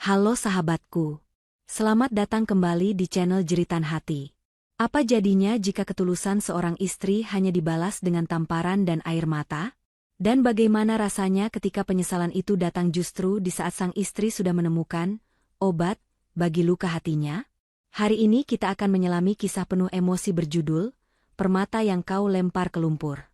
Halo sahabatku. Selamat datang kembali di channel Jeritan Hati. Apa jadinya jika ketulusan seorang istri hanya dibalas dengan tamparan dan air mata? Dan bagaimana rasanya ketika penyesalan itu datang justru di saat sang istri sudah menemukan obat bagi luka hatinya? Hari ini kita akan menyelami kisah penuh emosi berjudul Permata yang Kau Lempar ke Lumpur.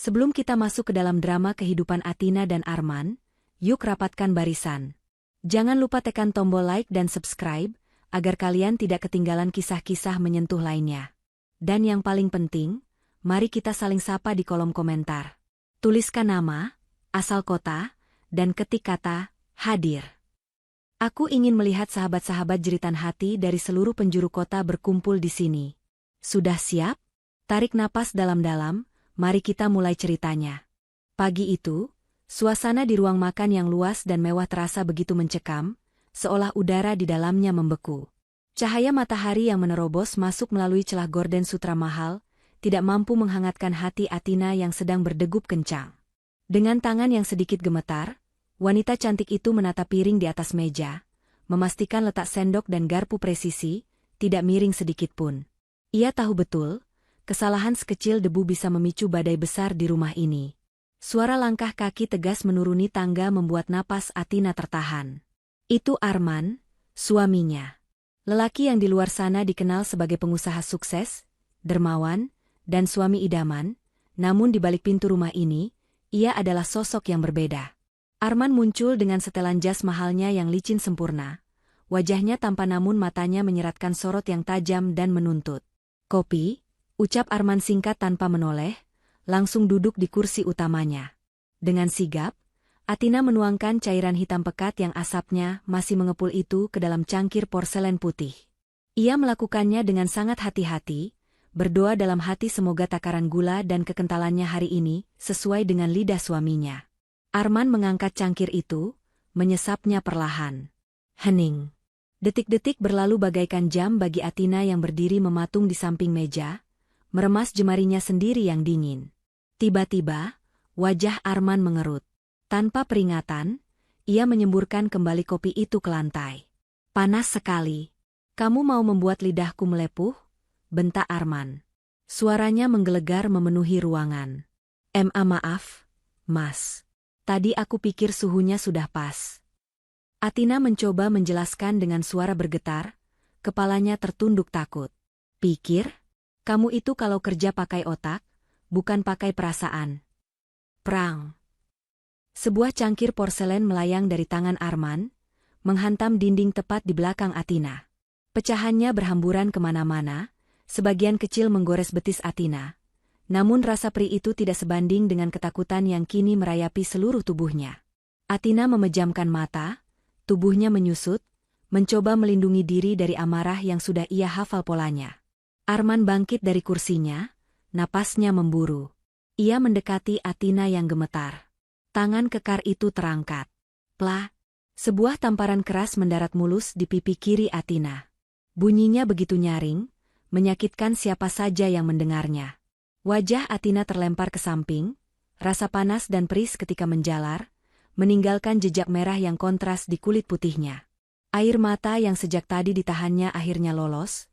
Sebelum kita masuk ke dalam drama kehidupan Athina dan Arman, yuk rapatkan barisan. Jangan lupa tekan tombol like dan subscribe, agar kalian tidak ketinggalan kisah-kisah menyentuh lainnya. Dan yang paling penting, mari kita saling sapa di kolom komentar. Tuliskan nama, asal kota, dan ketik kata, hadir. Aku ingin melihat sahabat-sahabat Jeritan Hati dari seluruh penjuru kota berkumpul di sini. Sudah siap? Tarik napas dalam-dalam, mari kita mulai ceritanya. Pagi itu, suasana di ruang makan yang luas dan mewah terasa begitu mencekam, seolah udara di dalamnya membeku. Cahaya matahari yang menerobos masuk melalui celah gorden sutra mahal, tidak mampu menghangatkan hati Athina yang sedang berdegup kencang. Dengan tangan yang sedikit gemetar, wanita cantik itu menata piring di atas meja, memastikan letak sendok dan garpu presisi, tidak miring sedikitpun. Ia tahu betul, kesalahan sekecil debu bisa memicu badai besar di rumah ini. Suara langkah kaki tegas menuruni tangga membuat napas Athina tertahan. Itu Arman, suaminya. Lelaki yang di luar sana dikenal sebagai pengusaha sukses, dermawan, dan suami idaman, namun di balik pintu rumah ini, ia adalah sosok yang berbeda. Arman muncul dengan setelan jas mahalnya yang licin sempurna. Wajahnya tampan namun matanya menyeratkan sorot yang tajam dan menuntut. Kopi, ucap Arman singkat tanpa menoleh, langsung duduk di kursi utamanya. Dengan sigap, Athina menuangkan cairan hitam pekat yang asapnya masih mengepul itu ke dalam cangkir porselen putih. Ia melakukannya dengan sangat hati-hati, berdoa dalam hati semoga takaran gula dan kekentalannya hari ini sesuai dengan lidah suaminya. Arman mengangkat cangkir itu, menyesapnya perlahan. Hening. Detik-detik berlalu bagaikan jam bagi Athina yang berdiri mematung di samping meja, meremas jemarinya sendiri yang dingin. Tiba-tiba, wajah Arman mengerut. Tanpa peringatan, ia menyemburkan kembali kopi itu ke lantai. Panas sekali. Kamu mau membuat lidahku melepuh? Bentak Arman. Suaranya menggelegar memenuhi ruangan. Maaf, Mas. Tadi aku pikir suhunya sudah pas. Athina mencoba menjelaskan dengan suara bergetar, kepalanya tertunduk takut. Pikir? Kamu itu kalau kerja pakai otak, bukan pakai perasaan. Prang. Sebuah cangkir porselen melayang dari tangan Arman, menghantam dinding tepat di belakang Athina. Pecahannya berhamburan kemana-mana, sebagian kecil menggores betis Athina. Namun rasa perih itu tidak sebanding dengan ketakutan yang kini merayapi seluruh tubuhnya. Athina memejamkan mata, tubuhnya menyusut, mencoba melindungi diri dari amarah yang sudah ia hafal polanya. Arman bangkit dari kursinya, napasnya memburu. Ia mendekati Athina yang gemetar. Tangan kekar itu terangkat. Plah! Sebuah tamparan keras mendarat mulus di pipi kiri Athina. Bunyinya begitu nyaring, menyakitkan siapa saja yang mendengarnya. Wajah Athina terlempar ke samping, rasa panas dan perih ketika menjalar, meninggalkan jejak merah yang kontras di kulit putihnya. Air mata yang sejak tadi ditahannya akhirnya lolos,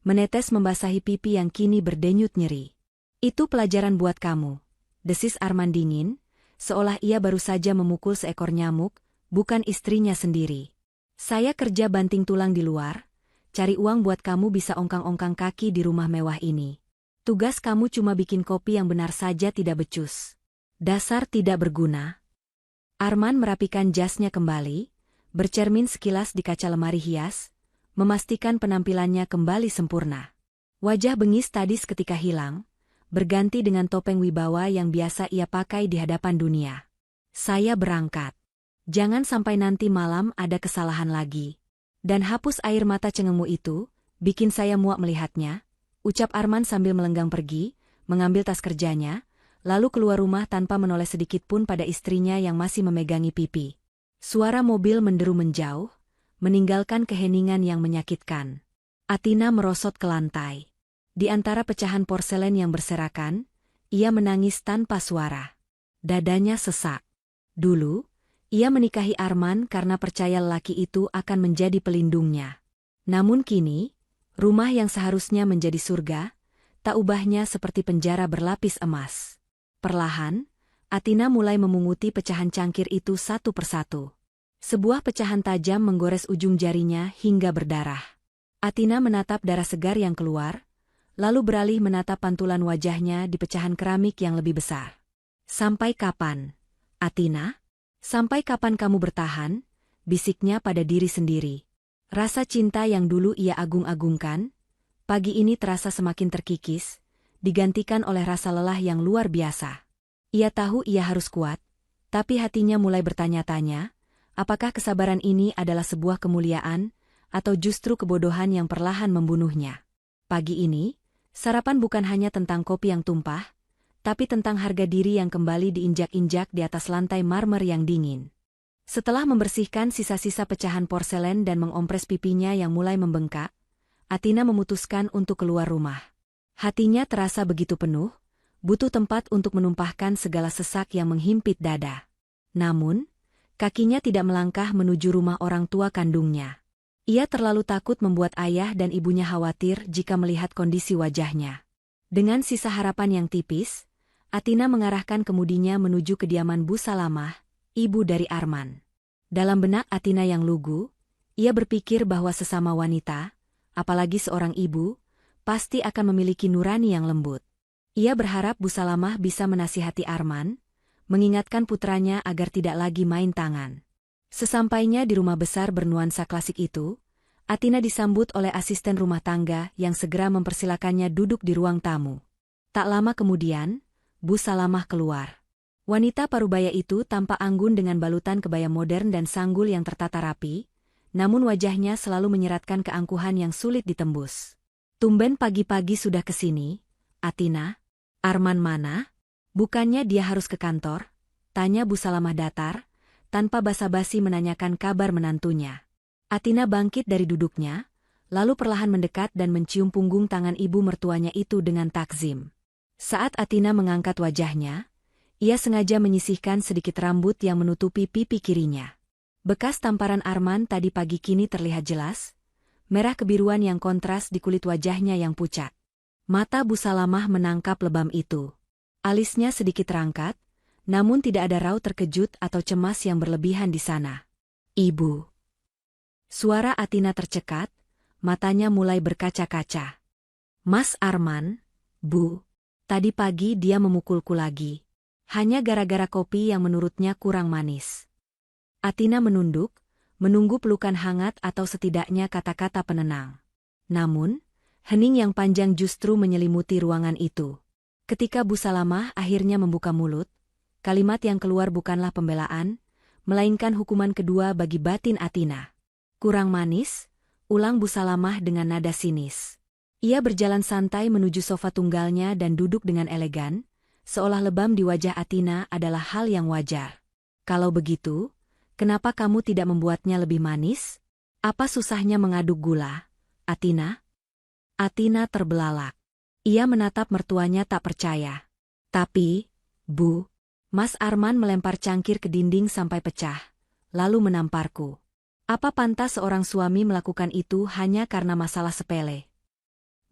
menetes membasahi pipi yang kini berdenyut nyeri. Itu pelajaran buat kamu, desis Arman dingin, seolah ia baru saja memukul seekor nyamuk, bukan istrinya sendiri. Saya kerja banting tulang di luar, cari uang buat kamu bisa ongkang-ongkang kaki di rumah mewah ini. Tugas kamu cuma bikin kopi yang benar saja tidak becus. Dasar tidak berguna. Arman merapikan jasnya kembali, bercermin sekilas di kaca lemari hias, memastikan penampilannya kembali sempurna. Wajah bengis tadi seketika hilang, berganti dengan topeng wibawa yang biasa ia pakai di hadapan dunia. Saya berangkat. Jangan sampai nanti malam ada kesalahan lagi. Dan hapus air mata cengengmu itu, bikin saya muak melihatnya, ucap Arman sambil melenggang pergi, mengambil tas kerjanya, lalu keluar rumah tanpa menoleh sedikitpun pada istrinya yang masih memegangi pipi. Suara mobil menderu menjauh, meninggalkan keheningan yang menyakitkan. Athina merosot ke lantai. Di antara pecahan porselen yang berserakan, ia menangis tanpa suara. Dadanya sesak. Dulu, Ia menikahi Arman karena percaya lelaki itu akan menjadi pelindungnya. Namun kini, rumah yang seharusnya menjadi surga, tak ubahnya seperti penjara berlapis emas. Perlahan, Athena mulai memunguti pecahan cangkir itu satu persatu. Sebuah pecahan tajam menggores ujung jarinya hingga berdarah. Athena menatap darah segar yang keluar, lalu beralih menatap pantulan wajahnya di pecahan keramik yang lebih besar. "Sampai kapan, Athena? Sampai kapan kamu bertahan?" bisiknya pada diri sendiri. Rasa cinta yang dulu ia agung-agungkan, pagi ini terasa semakin terkikis, digantikan oleh rasa lelah yang luar biasa. Ia tahu ia harus kuat, tapi hatinya mulai bertanya-tanya, apakah kesabaran ini adalah sebuah kemuliaan, atau justru kebodohan yang perlahan membunuhnya. Pagi ini, sarapan bukan hanya tentang kopi yang tumpah, tapi tentang harga diri yang kembali diinjak-injak di atas lantai marmer yang dingin. Setelah membersihkan sisa-sisa pecahan porselen dan mengompres pipinya yang mulai membengkak, Athena memutuskan untuk keluar rumah. Hatinya terasa begitu penuh, butuh tempat untuk menumpahkan segala sesak yang menghimpit dada. Namun, kakinya tidak melangkah menuju rumah orang tua kandungnya. Ia terlalu takut membuat ayah dan ibunya khawatir jika melihat kondisi wajahnya. Dengan sisa harapan yang tipis, Athena mengarahkan kemudinya menuju kediaman Bu Salamah, ibu dari Arman. Dalam benak Athena yang lugu, ia berpikir bahwa sesama wanita, apalagi seorang ibu, pasti akan memiliki nurani yang lembut. Ia berharap Bu Salamah bisa menasihati Arman, mengingatkan putranya agar tidak lagi main tangan. Sesampainya di rumah besar bernuansa klasik itu, Athena disambut oleh asisten rumah tangga yang segera mempersilakannya duduk di ruang tamu. Tak lama kemudian, Bu Salamah keluar. Wanita parubaya itu tampak anggun dengan balutan kebaya modern dan sanggul yang tertata rapi, namun wajahnya selalu menyeratkan keangkuhan yang sulit ditembus. "Tumben pagi-pagi sudah kesini, Athena. Arman mana? Bukannya dia harus ke kantor?" tanya Bu Salamah datar, tanpa basa-basi menanyakan kabar menantunya. Athena bangkit dari duduknya, lalu perlahan mendekat dan mencium punggung tangan ibu mertuanya itu dengan takzim. Saat Athena mengangkat wajahnya, ia sengaja menyisihkan sedikit rambut yang menutupi pipi kirinya. Bekas tamparan Arman tadi pagi kini terlihat jelas, merah kebiruan yang kontras di kulit wajahnya yang pucat. Mata Bu Salamah menangkap lebam itu. Alisnya sedikit terangkat, namun tidak ada raut terkejut atau cemas yang berlebihan di sana. "Ibu." Suara Athena tercekat, matanya mulai berkaca-kaca. "Mas Arman, Bu. Tadi pagi dia memukulku lagi. Hanya gara-gara kopi yang menurutnya kurang manis." Athena menunduk, menunggu pelukan hangat atau setidaknya kata-kata penenang. Namun, hening yang panjang justru menyelimuti ruangan itu. Ketika Bu Salamah akhirnya membuka mulut, kalimat yang keluar bukanlah pembelaan, melainkan hukuman kedua bagi batin Athena. "Kurang manis?" ulang Bu Salamah dengan nada sinis. Ia berjalan santai menuju sofa tunggalnya dan duduk dengan elegan, seolah lebam di wajah Athena adalah hal yang wajar. "Kalau begitu, kenapa kamu tidak membuatnya lebih manis? Apa susahnya mengaduk gula, Athena?" Athena terbelalak. Ia menatap mertuanya tak percaya. "Tapi, Bu, Mas Arman melempar cangkir ke dinding sampai pecah, lalu menamparku. Apa pantas seorang suami melakukan itu hanya karena masalah sepele?"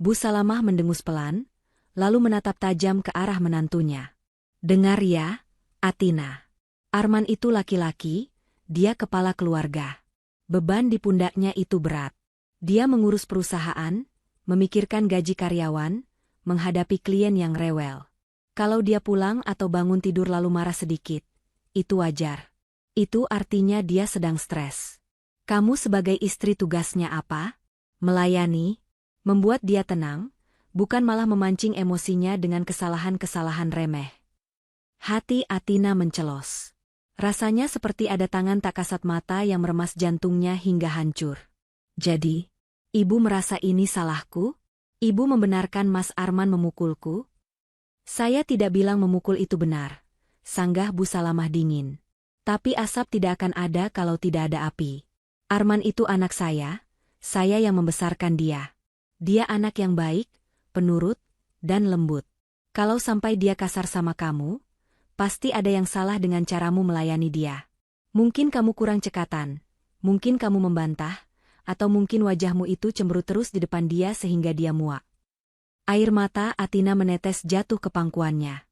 Bu Salamah mendengus pelan, lalu menatap tajam ke arah menantunya. "Dengar ya, Athena. Arman itu laki-laki, dia kepala keluarga. Beban di pundaknya itu berat. Dia mengurus perusahaan, memikirkan gaji karyawan, menghadapi klien yang rewel. Kalau dia pulang atau bangun tidur lalu marah sedikit, itu wajar. Itu artinya dia sedang stres. Kamu sebagai istri tugasnya apa? Melayani, membuat dia tenang, bukan malah memancing emosinya dengan kesalahan-kesalahan remeh." Hati Athena mencelos. Rasanya seperti ada tangan tak kasat mata yang meremas jantungnya hingga hancur. "Jadi, ibu merasa ini salahku? Ibu membenarkan Mas Arman memukulku?" "Saya tidak bilang memukul itu benar," sanggah Bu Salamah dingin. "Tapi asap tidak akan ada kalau tidak ada api. Arman itu anak saya yang membesarkan dia. Dia anak yang baik, penurut, dan lembut. Kalau sampai dia kasar sama kamu, pasti ada yang salah dengan caramu melayani dia." Mungkin kamu kurang cekatan, mungkin kamu membantah, atau mungkin wajahmu itu cemberut terus di depan dia sehingga dia muak. Air mata Athena menetes jatuh ke pangkuannya.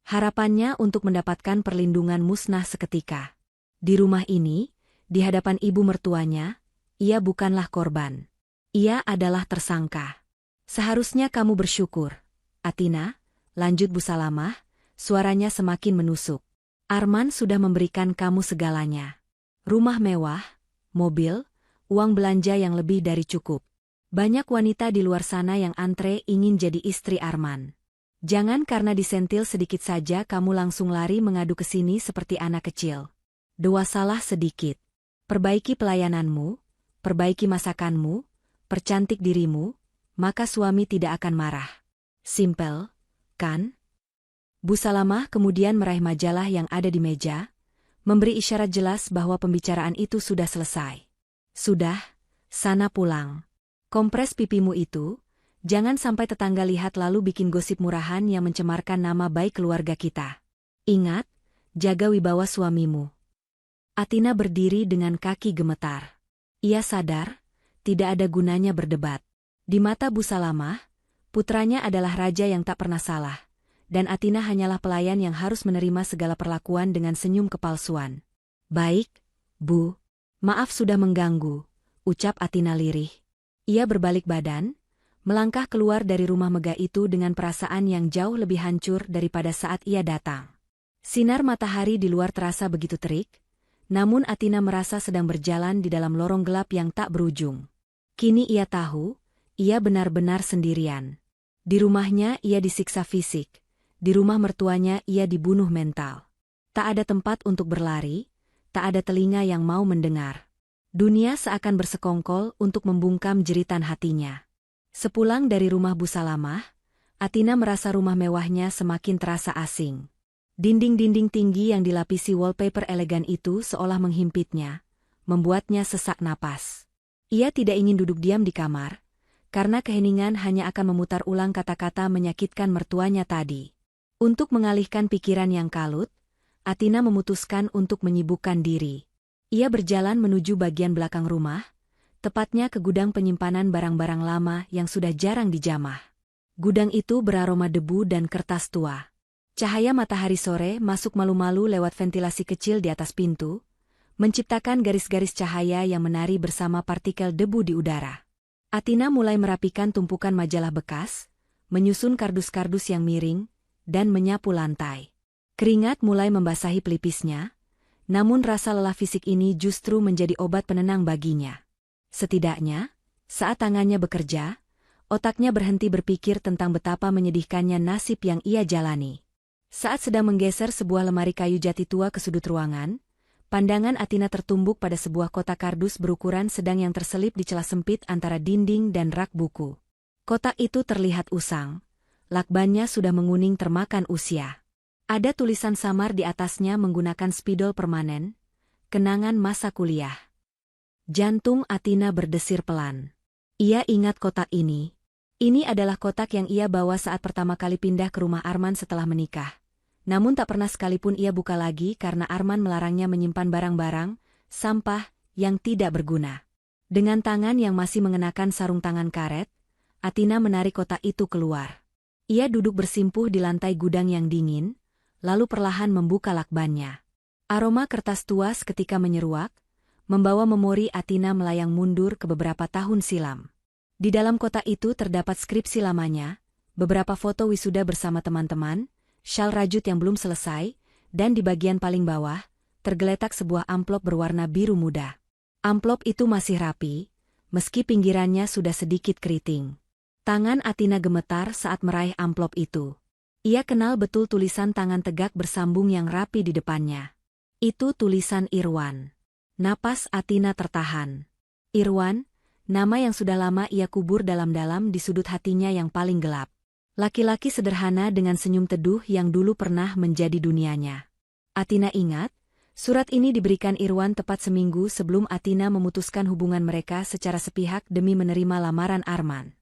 Harapannya untuk mendapatkan perlindungan musnah seketika. Di rumah ini, di hadapan ibu mertuanya, ia bukanlah korban. Ia adalah tersangka. Seharusnya kamu bersyukur, Athena, lanjut Bu Salamah, suaranya semakin menusuk. Arman sudah memberikan kamu segalanya. Rumah mewah, mobil, uang belanja yang lebih dari cukup. Banyak wanita di luar sana yang antre ingin jadi istri Arman. Jangan karena disentil sedikit saja kamu langsung lari mengadu ke sini seperti anak kecil. Dua salah sedikit. Perbaiki pelayananmu, perbaiki masakanmu, percantik dirimu, maka suami tidak akan marah. Simpel, kan? Bu Salamah kemudian meraih majalah yang ada di meja, memberi isyarat jelas bahwa pembicaraan itu sudah selesai. Sudah, sana pulang. Kompres pipimu itu, jangan sampai tetangga lihat lalu bikin gosip murahan yang mencemarkan nama baik keluarga kita. Ingat, jaga wibawa suamimu. Athena berdiri dengan kaki gemetar. Ia sadar, tidak ada gunanya berdebat. Di mata Bu Salamah, putranya adalah raja yang tak pernah salah, dan Athena hanyalah pelayan yang harus menerima segala perlakuan dengan senyum kepalsuan. Baik, Bu. Maaf sudah mengganggu, ucap Athena lirih. Ia berbalik badan, melangkah keluar dari rumah megah itu dengan perasaan yang jauh lebih hancur daripada saat ia datang. Sinar matahari di luar terasa begitu terik, namun Athena merasa sedang berjalan di dalam lorong gelap yang tak berujung. Kini ia tahu, ia benar-benar sendirian. Di rumahnya ia disiksa fisik, di rumah mertuanya ia dibunuh mental. Tak ada tempat untuk berlari, tak ada telinga yang mau mendengar. Dunia seakan bersekongkol untuk membungkam jeritan hatinya. Sepulang dari rumah Bu Salamah, Athena merasa rumah mewahnya semakin terasa asing. Dinding-dinding tinggi yang dilapisi wallpaper elegan itu seolah menghimpitnya, membuatnya sesak napas. Ia tidak ingin duduk diam di kamar, karena keheningan hanya akan memutar ulang kata-kata menyakitkan mertuanya tadi. Untuk mengalihkan pikiran yang kalut, Athena memutuskan untuk menyibukkan diri. Ia berjalan menuju bagian belakang rumah, tepatnya ke gudang penyimpanan barang-barang lama yang sudah jarang dijamah. Gudang itu beraroma debu dan kertas tua. Cahaya matahari sore masuk malu-malu lewat ventilasi kecil di atas pintu, menciptakan garis-garis cahaya yang menari bersama partikel debu di udara. Athena mulai merapikan tumpukan majalah bekas, menyusun kardus-kardus yang miring, dan menyapu lantai. Keringat mulai membasahi pelipisnya, namun rasa lelah fisik ini justru menjadi obat penenang baginya. Setidaknya, saat tangannya bekerja, otaknya berhenti berpikir tentang betapa menyedihkannya nasib yang ia jalani. Saat sedang menggeser sebuah lemari kayu jati tua ke sudut ruangan, pandangan Athena tertumbuk pada sebuah kotak kardus berukuran sedang yang terselip di celah sempit antara dinding dan rak buku. Kotak itu terlihat usang, lakbannya sudah menguning termakan usia. Ada tulisan samar di atasnya menggunakan spidol permanen, kenangan masa kuliah. Jantung Athena berdesir pelan. Ia ingat kotak ini. Ini adalah kotak yang ia bawa saat pertama kali pindah ke rumah Arman setelah menikah. Namun tak pernah sekalipun ia buka lagi karena Arman melarangnya menyimpan barang-barang, sampah, yang tidak berguna. Dengan tangan yang masih mengenakan sarung tangan karet, Athena menarik kotak itu keluar. Ia duduk bersimpuh di lantai gudang yang dingin, lalu perlahan membuka lakbannya. Aroma kertas tua seketika menyeruak, membawa memori Athena melayang mundur ke beberapa tahun silam. Di dalam kotak itu terdapat skripsi lamanya, beberapa foto wisuda bersama teman-teman, syal rajut yang belum selesai, dan di bagian paling bawah, tergeletak sebuah amplop berwarna biru muda. Amplop itu masih rapi, meski pinggirannya sudah sedikit keriting. Tangan Athena gemetar saat meraih amplop itu. Ia kenal betul tulisan tangan tegak bersambung yang rapi di depannya. Itu tulisan Irwan. Napas Athena tertahan. Irwan, nama yang sudah lama ia kubur dalam-dalam di sudut hatinya yang paling gelap. Laki-laki sederhana dengan senyum teduh yang dulu pernah menjadi dunianya. Athena ingat, surat ini diberikan Irwan tepat seminggu sebelum Athena memutuskan hubungan mereka secara sepihak demi menerima lamaran Arman.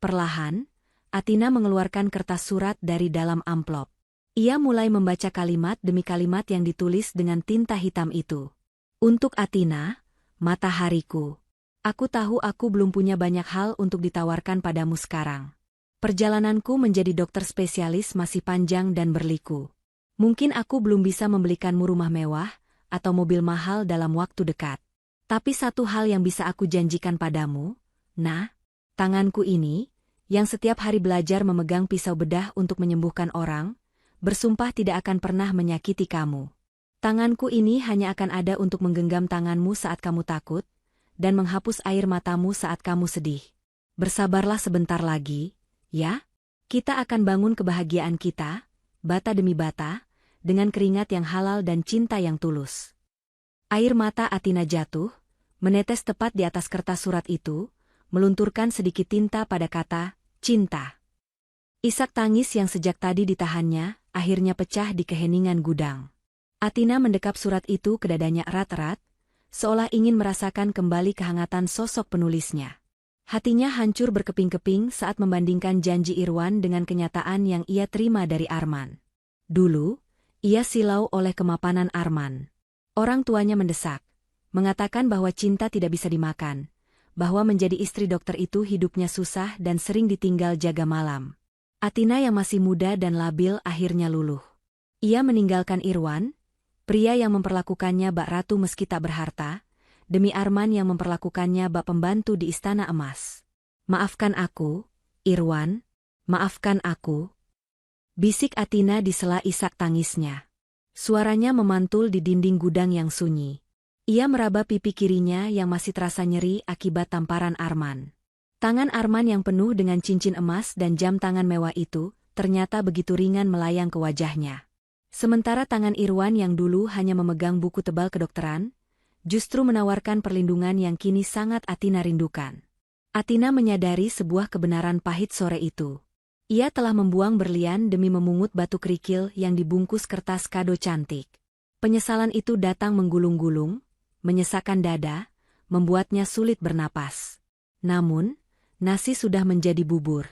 Perlahan, Athena mengeluarkan kertas surat dari dalam amplop. Ia mulai membaca kalimat demi kalimat yang ditulis dengan tinta hitam itu. Untuk Atina, matahariku. Aku tahu aku belum punya banyak hal untuk ditawarkan padamu sekarang. Perjalananku menjadi dokter spesialis masih panjang dan berliku. Mungkin aku belum bisa membelikanmu rumah mewah atau mobil mahal dalam waktu dekat. Tapi satu hal yang bisa aku janjikan padamu, tanganku ini, yang setiap hari belajar memegang pisau bedah untuk menyembuhkan orang, bersumpah tidak akan pernah menyakiti kamu. Tanganku ini hanya akan ada untuk menggenggam tanganmu saat kamu takut, dan menghapus air matamu saat kamu sedih. Bersabarlah sebentar lagi, ya? Kita akan bangun kebahagiaan kita, bata demi bata, dengan keringat yang halal dan cinta yang tulus. Air mata Atina jatuh, menetes tepat di atas kertas surat itu, melunturkan sedikit tinta pada kata, cinta. Isak tangis yang sejak tadi ditahannya, akhirnya pecah di keheningan gudang. Atina mendekap surat itu ke dadanya erat-erat, seolah ingin merasakan kembali kehangatan sosok penulisnya. Hatinya hancur berkeping-keping saat membandingkan janji Irwan dengan kenyataan yang ia terima dari Arman. Dulu, ia silau oleh kemapanan Arman. Orang tuanya mendesak, mengatakan bahwa cinta tidak bisa dimakan, bahwa menjadi istri dokter itu hidupnya susah dan sering ditinggal jaga malam. Atina yang masih muda dan labil akhirnya luluh. Ia meninggalkan Irwan, pria yang memperlakukannya bak ratu meski tak berharta, demi Arman yang memperlakukannya bak pembantu di Istana Emas. Maafkan aku, Irwan, maafkan aku. Bisik Atina di sela isak tangisnya. Suaranya memantul di dinding gudang yang sunyi. Ia meraba pipi kirinya yang masih terasa nyeri akibat tamparan Arman. Tangan Arman yang penuh dengan cincin emas dan jam tangan mewah itu, ternyata begitu ringan melayang ke wajahnya. Sementara tangan Irwan yang dulu hanya memegang buku tebal kedokteran, justru menawarkan perlindungan yang kini sangat Atina rindukan. Atina menyadari sebuah kebenaran pahit sore itu. Ia telah membuang berlian demi memungut batu kerikil yang dibungkus kertas kado cantik. Penyesalan itu datang menggulung-gulung, menyesakkan dada, membuatnya sulit bernapas. Namun, nasi sudah menjadi bubur.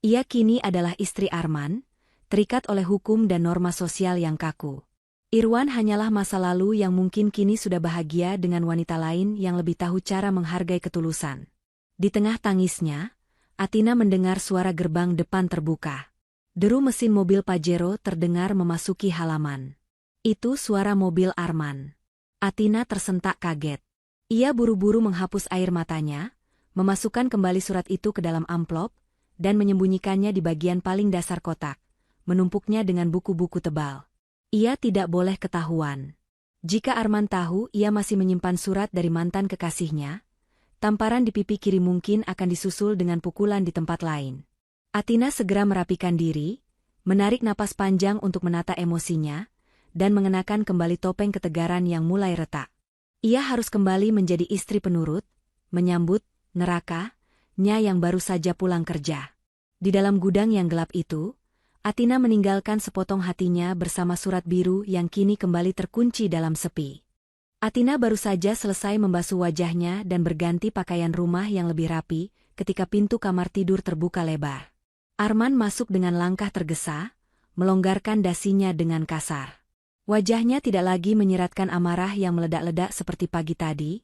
Ia kini adalah istri Arman, terikat oleh hukum dan norma sosial yang kaku. Irwan hanyalah masa lalu yang mungkin kini sudah bahagia dengan wanita lain yang lebih tahu cara menghargai ketulusan. Di tengah tangisnya, Atina mendengar suara gerbang depan terbuka. Deru mesin mobil Pajero terdengar memasuki halaman. Itu suara mobil Arman. Atina tersentak kaget. Ia buru-buru menghapus air matanya, memasukkan kembali surat itu ke dalam amplop, dan menyembunyikannya di bagian paling dasar kotak, menumpuknya dengan buku-buku tebal. Ia tidak boleh ketahuan. Jika Arman tahu ia masih menyimpan surat dari mantan kekasihnya, tamparan di pipi kiri mungkin akan disusul dengan pukulan di tempat lain. Atina segera merapikan diri, menarik napas panjang untuk menata emosinya, dan mengenakan kembali topeng ketegaran yang mulai retak. Ia harus kembali menjadi istri penurut, menyambut neraka-nya yang baru saja pulang kerja. Di dalam gudang yang gelap itu, Atina meninggalkan sepotong hatinya bersama surat biru yang kini kembali terkunci dalam sepi. Atina baru saja selesai membasuh wajahnya dan berganti pakaian rumah yang lebih rapi ketika pintu kamar tidur terbuka lebar. Arman masuk dengan langkah tergesa, melonggarkan dasinya dengan kasar. Wajahnya tidak lagi menyiratkan amarah yang meledak-ledak seperti pagi tadi,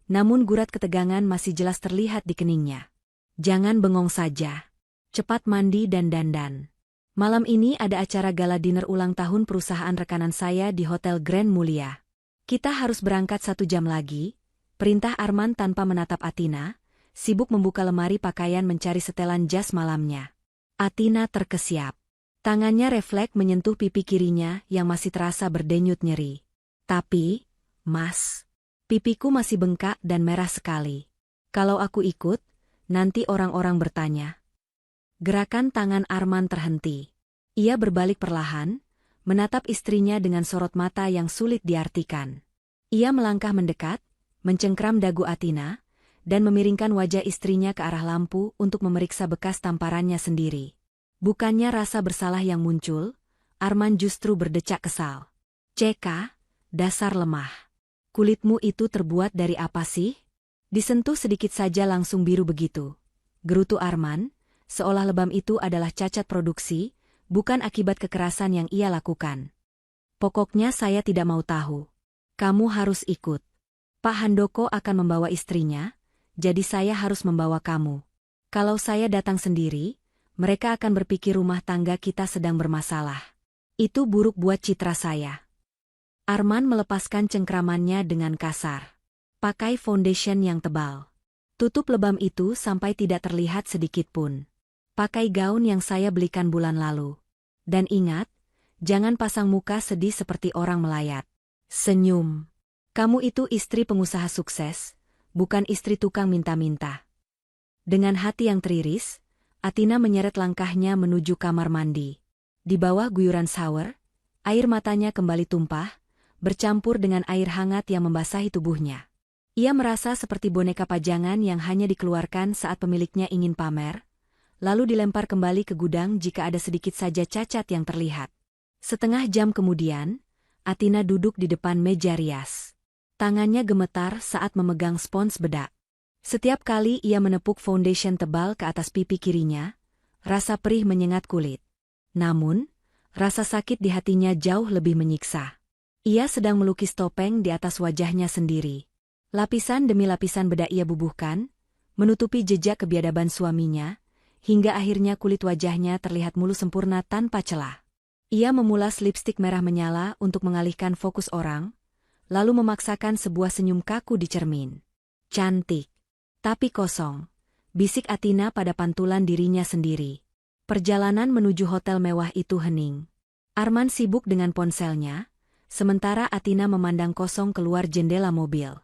namun gurat ketegangan masih jelas terlihat di keningnya. Jangan bengong saja. Cepat mandi dan dandan. Malam ini ada acara gala dinner ulang tahun perusahaan rekanan saya di Hotel Grand Mulia. Kita harus berangkat 1 jam lagi, perintah Arman tanpa menatap Atina, sibuk membuka lemari pakaian mencari setelan jas malamnya. Atina terkesiap. Tangannya refleks menyentuh pipi kirinya yang masih terasa berdenyut nyeri. Tapi, Mas, pipiku masih bengkak dan merah sekali. Kalau aku ikut, nanti orang-orang bertanya. Gerakan tangan Arman terhenti. Ia berbalik perlahan, menatap istrinya dengan sorot mata yang sulit diartikan. Ia melangkah mendekat, mencengkram dagu Atina, dan memiringkan wajah istrinya ke arah lampu untuk memeriksa bekas tamparannya sendiri. Bukannya rasa bersalah yang muncul, Arman justru berdecak kesal. "Ceka, dasar lemah. Kulitmu itu terbuat dari apa sih?" Disentuh sedikit saja langsung biru begitu. Gerutu Arman, seolah lebam itu adalah cacat produksi, bukan akibat kekerasan yang ia lakukan. "Pokoknya saya tidak mau tahu. Kamu harus ikut." Pak Handoko akan membawa istrinya, jadi saya harus membawa kamu. Kalau saya datang sendiri, mereka akan berpikir rumah tangga kita sedang bermasalah. Itu buruk buat citra saya. Arman melepaskan cengkramannya dengan kasar. Pakai foundation yang tebal. Tutup lebam itu sampai tidak terlihat sedikit pun. Pakai gaun yang saya belikan bulan lalu. Dan ingat, jangan pasang muka sedih seperti orang melayat. Senyum. Kamu itu istri pengusaha sukses, bukan istri tukang minta-minta. Dengan hati yang teriris, Athena menyeret langkahnya menuju kamar mandi. Di bawah guyuran shower, air matanya kembali tumpah, bercampur dengan air hangat yang membasahi tubuhnya. Ia merasa seperti boneka pajangan yang hanya dikeluarkan saat pemiliknya ingin pamer, lalu dilempar kembali ke gudang jika ada sedikit saja cacat yang terlihat. Setengah jam kemudian, Athena duduk di depan meja rias. Tangannya gemetar saat memegang spons bedak. Setiap kali ia menepuk foundation tebal ke atas pipi kirinya, rasa perih menyengat kulit. Namun, rasa sakit di hatinya jauh lebih menyiksa. Ia sedang melukis topeng di atas wajahnya sendiri. Lapisan demi lapisan bedak ia bubuhkan, menutupi jejak kebiadaban suaminya, hingga akhirnya kulit wajahnya terlihat mulus sempurna tanpa celah. Ia memulas lipstik merah menyala untuk mengalihkan fokus orang, lalu memaksakan sebuah senyum kaku di cermin. Cantik, tapi kosong, bisik Athena pada pantulan dirinya sendiri. Perjalanan menuju hotel mewah itu hening. Arman sibuk dengan ponselnya, sementara Athena memandang kosong keluar jendela mobil.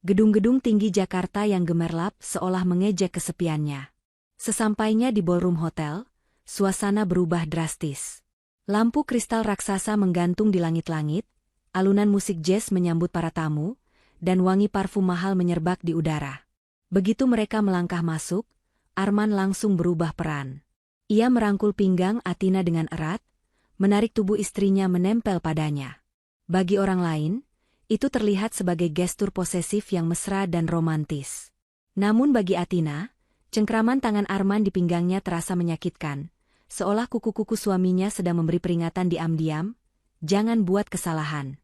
Gedung-gedung tinggi Jakarta yang gemerlap seolah mengejek kesepiannya. Sesampainya di ballroom hotel, suasana berubah drastis. Lampu kristal raksasa menggantung di langit-langit, alunan musik jazz menyambut para tamu, dan wangi parfum mahal menyerbak di udara. Begitu mereka melangkah masuk, Arman langsung berubah peran. Ia merangkul pinggang Athena dengan erat, menarik tubuh istrinya menempel padanya. Bagi orang lain, itu terlihat sebagai gestur posesif yang mesra dan romantis. Namun bagi Athena, cengkraman tangan Arman di pinggangnya terasa menyakitkan, seolah kuku-kuku suaminya sedang memberi peringatan diam-diam, jangan buat kesalahan.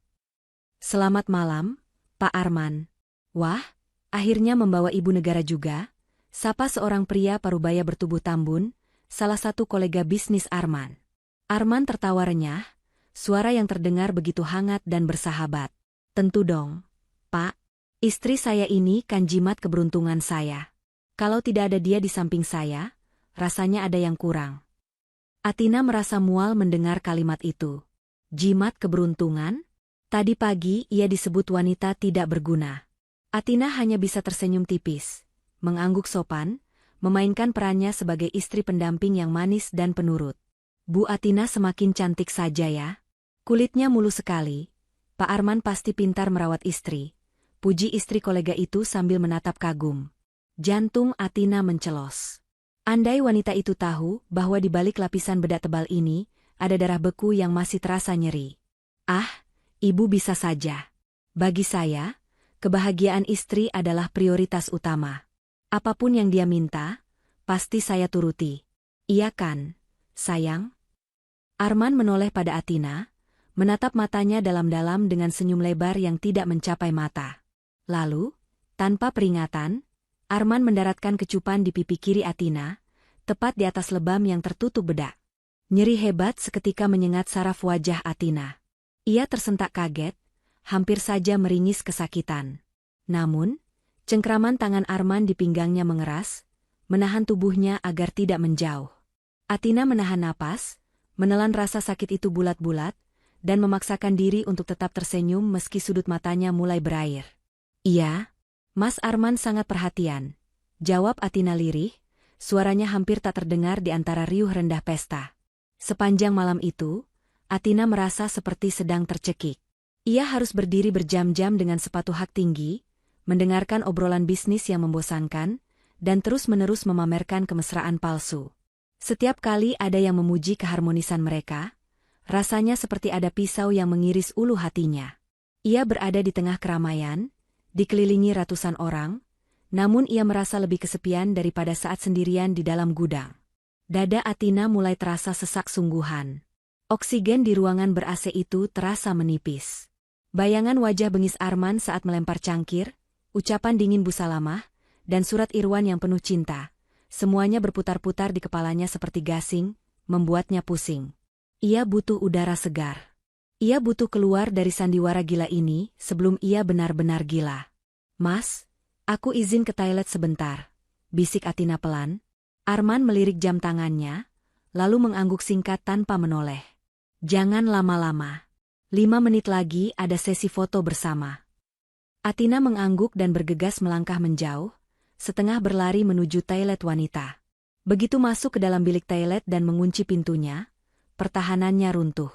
Selamat malam, Pak Arman. Wah, akhirnya membawa ibu negara juga, sapa seorang pria parubaya bertubuh tambun, salah satu kolega bisnis Arman. Arman tertawa renyah, suara yang terdengar begitu hangat dan bersahabat. Tentu dong, Pak. Istri saya ini kan jimat keberuntungan saya. Kalau tidak ada dia di samping saya, rasanya ada yang kurang. Athena merasa mual mendengar kalimat itu. Jimat keberuntungan? Tadi pagi ia disebut wanita tidak berguna. Athena hanya bisa tersenyum tipis, mengangguk sopan, memainkan perannya sebagai istri pendamping yang manis dan penurut. Bu Athena semakin cantik saja ya. Kulitnya mulus sekali. Pak Arman pasti pintar merawat istri. Puji istri kolega itu sambil menatap kagum. Jantung Athena mencelos. Andai wanita itu tahu bahwa di balik lapisan bedak tebal ini, ada darah beku yang masih terasa nyeri. Ah, ibu bisa saja. Bagi saya, kebahagiaan istri adalah prioritas utama. Apapun yang dia minta, pasti saya turuti. Iya kan, sayang? Arman menoleh pada Athena, menatap matanya dalam-dalam dengan senyum lebar yang tidak mencapai mata. Lalu, tanpa peringatan, Arman mendaratkan kecupan di pipi kiri Athena, tepat di atas lebam yang tertutup bedak. Nyeri hebat seketika menyengat saraf wajah Athena. Ia tersentak kaget, hampir saja meringis kesakitan. Namun, cengkraman tangan Arman di pinggangnya mengeras, menahan tubuhnya agar tidak menjauh. Athena menahan napas, menelan rasa sakit itu bulat-bulat, dan memaksakan diri untuk tetap tersenyum meski sudut matanya mulai berair. Iya, Mas Arman sangat perhatian, jawab Athena lirih, suaranya hampir tak terdengar di antara riuh rendah pesta. Sepanjang malam itu, Athena merasa seperti sedang tercekik. Ia harus berdiri berjam-jam dengan sepatu hak tinggi, mendengarkan obrolan bisnis yang membosankan, dan terus-menerus memamerkan kemesraan palsu. Setiap kali ada yang memuji keharmonisan mereka, rasanya seperti ada pisau yang mengiris ulu hatinya. Ia berada di tengah keramaian, dikelilingi ratusan orang, namun ia merasa lebih kesepian daripada saat sendirian di dalam gudang. Dada Athena mulai terasa sesak sungguhan. Oksigen di ruangan ber-AC itu terasa menipis. Bayangan wajah bengis Arman saat melempar cangkir, ucapan dingin Bu Salamah, dan surat Irwan yang penuh cinta. Semuanya berputar-putar di kepalanya seperti gasing, membuatnya pusing. Ia butuh udara segar. Ia butuh keluar dari sandiwara gila ini sebelum ia benar-benar gila. Mas, aku izin ke toilet sebentar, bisik Atina pelan. Arman melirik jam tangannya, lalu mengangguk singkat tanpa menoleh. Jangan lama-lama. 5 menit lagi ada sesi foto bersama. Atina mengangguk dan bergegas melangkah menjauh, setengah berlari menuju toilet wanita. Begitu masuk ke dalam bilik toilet dan mengunci pintunya, pertahanannya runtuh.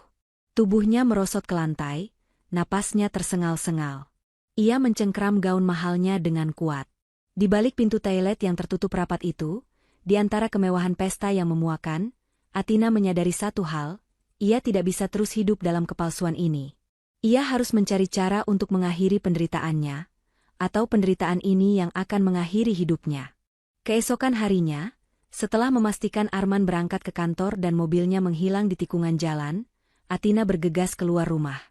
Tubuhnya merosot ke lantai, napasnya tersengal-sengal. Ia mencengkram gaun mahalnya dengan kuat. Di balik pintu toilet yang tertutup rapat itu, di antara kemewahan pesta yang memuakan, Atina menyadari satu hal, ia tidak bisa terus hidup dalam kepalsuan ini. Ia harus mencari cara untuk mengakhiri penderitaannya, atau penderitaan ini yang akan mengakhiri hidupnya. Keesokan harinya, setelah memastikan Arman berangkat ke kantor dan mobilnya menghilang di tikungan jalan, Atina bergegas keluar rumah.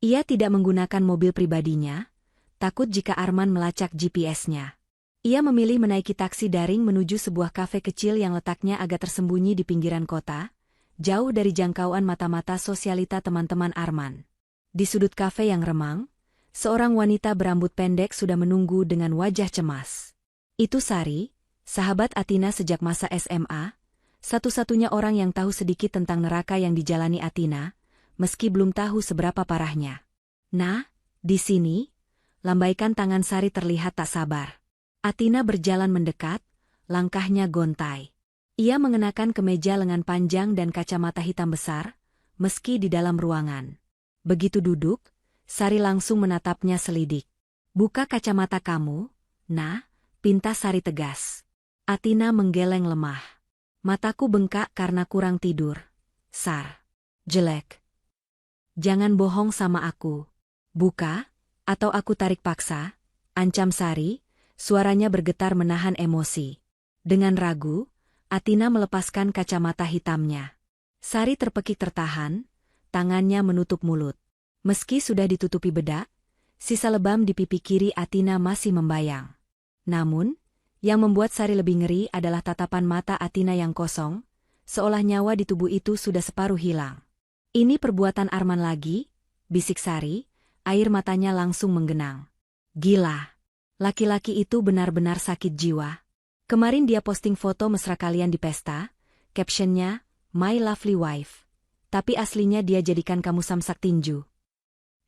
Ia tidak menggunakan mobil pribadinya, takut jika Arman melacak GPS-nya. Ia memilih menaiki taksi daring menuju sebuah kafe kecil yang letaknya agak tersembunyi di pinggiran kota, jauh dari jangkauan mata-mata sosialita teman-teman Arman. Di sudut kafe yang remang, seorang wanita berambut pendek sudah menunggu dengan wajah cemas. Itu Sari, sahabat Atina sejak masa SMA, satu-satunya orang yang tahu sedikit tentang neraka yang dijalani Atina, meski belum tahu seberapa parahnya. Nah, di sini, lambaikan tangan Sari terlihat tak sabar. Atina berjalan mendekat, langkahnya gontai. Ia mengenakan kemeja lengan panjang dan kacamata hitam besar, meski di dalam ruangan. Begitu duduk, Sari langsung menatapnya selidik. Buka kacamata kamu, nah, pinta Sari tegas. Atina menggeleng lemah. Mataku bengkak karena kurang tidur. Sar. Jelek. Jangan bohong sama aku. Buka, atau aku tarik paksa, ancam Sari, suaranya bergetar menahan emosi. Dengan ragu, Atina melepaskan kacamata hitamnya. Sari terpekik tertahan, tangannya menutup mulut. Meski sudah ditutupi bedak, sisa lebam di pipi kiri Atina masih membayang. Namun, yang membuat Sari lebih ngeri adalah tatapan mata Atina yang kosong, seolah nyawa di tubuh itu sudah separuh hilang. Ini perbuatan Arman lagi, bisik Sari, air matanya langsung menggenang. Gila. Laki-laki itu benar-benar sakit jiwa. Kemarin dia posting foto mesra kalian di pesta, captionnya, My Lovely Wife. Tapi aslinya dia jadikan kamu samsak tinju.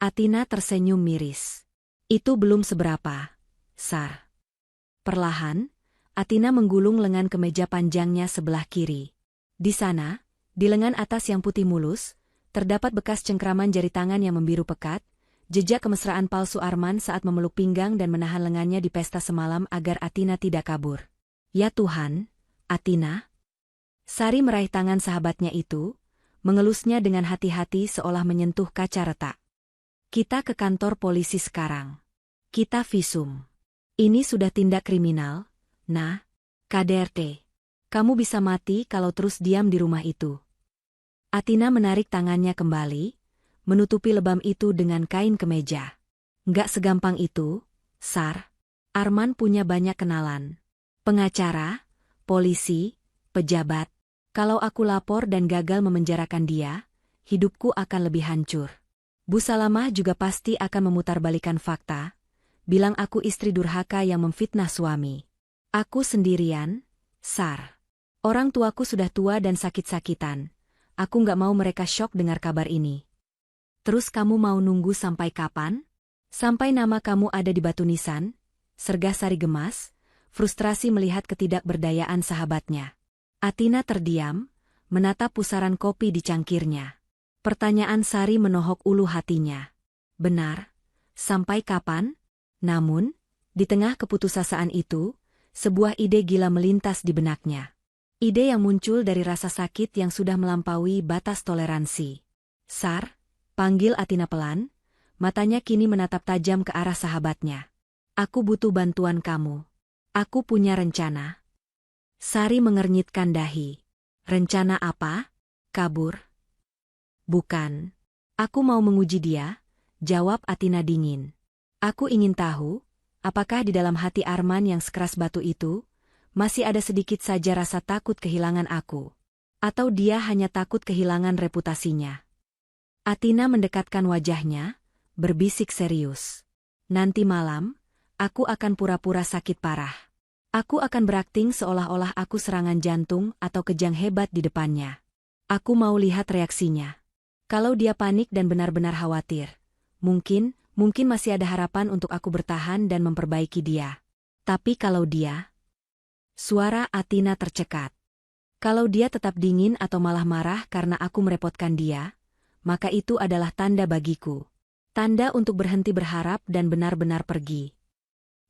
Atina tersenyum miris. Itu belum seberapa, Sar. Perlahan, Atina menggulung lengan kemeja panjangnya sebelah kiri. Di sana, di lengan atas yang putih mulus, terdapat bekas cengkraman jari tangan yang membiru pekat, jejak kemesraan palsu Arman saat memeluk pinggang dan menahan lengannya di pesta semalam agar Atina tidak kabur. Ya Tuhan, Atina. Sari meraih tangan sahabatnya itu, mengelusnya dengan hati-hati seolah menyentuh kaca retak. Kita ke kantor polisi sekarang. Kita visum. Ini sudah tindak kriminal, nah, KDRT. Kamu bisa mati kalau terus diam di rumah itu. Atina menarik tangannya kembali, menutupi lebam itu dengan kain kemeja. Nggak segampang itu, Sar. Arman punya banyak kenalan. Pengacara, polisi, pejabat. Kalau aku lapor dan gagal memenjarakan dia, hidupku akan lebih hancur. Bu Salamah juga pasti akan memutarbalikkan fakta, bilang aku istri durhaka yang memfitnah suami. Aku sendirian, Sar. Orang tuaku sudah tua dan sakit-sakitan. Aku nggak mau mereka syok dengar kabar ini. Terus kamu mau nunggu sampai kapan? Sampai nama kamu ada di batu nisan? Sergah Sari gemas, frustrasi melihat ketidakberdayaan sahabatnya. Atina terdiam, menatap pusaran kopi di cangkirnya. Pertanyaan Sari menohok ulu hatinya. Benar, sampai kapan? Namun, di tengah keputusasaan itu, sebuah ide gila melintas di benaknya. Ide yang muncul dari rasa sakit yang sudah melampaui batas toleransi. Sar, panggil Atina pelan, matanya kini menatap tajam ke arah sahabatnya. Aku butuh bantuan kamu. Aku punya rencana. Sari mengernyitkan dahi. Rencana apa? Kabur? Bukan. Aku mau menguji dia, jawab Atina dingin. Aku ingin tahu, apakah di dalam hati Arman yang sekeras batu itu, masih ada sedikit saja rasa takut kehilangan aku. Atau dia hanya takut kehilangan reputasinya. Atina mendekatkan wajahnya, berbisik serius. Nanti malam, aku akan pura-pura sakit parah. Aku akan berakting seolah-olah aku serangan jantung atau kejang hebat di depannya. Aku mau lihat reaksinya. Kalau dia panik dan benar-benar khawatir, mungkin masih ada harapan untuk aku bertahan dan memperbaiki dia. Tapi kalau dia... Suara Atina tercekat. Kalau dia tetap dingin atau malah marah karena aku merepotkan dia, maka itu adalah tanda bagiku. Tanda untuk berhenti berharap dan benar-benar pergi.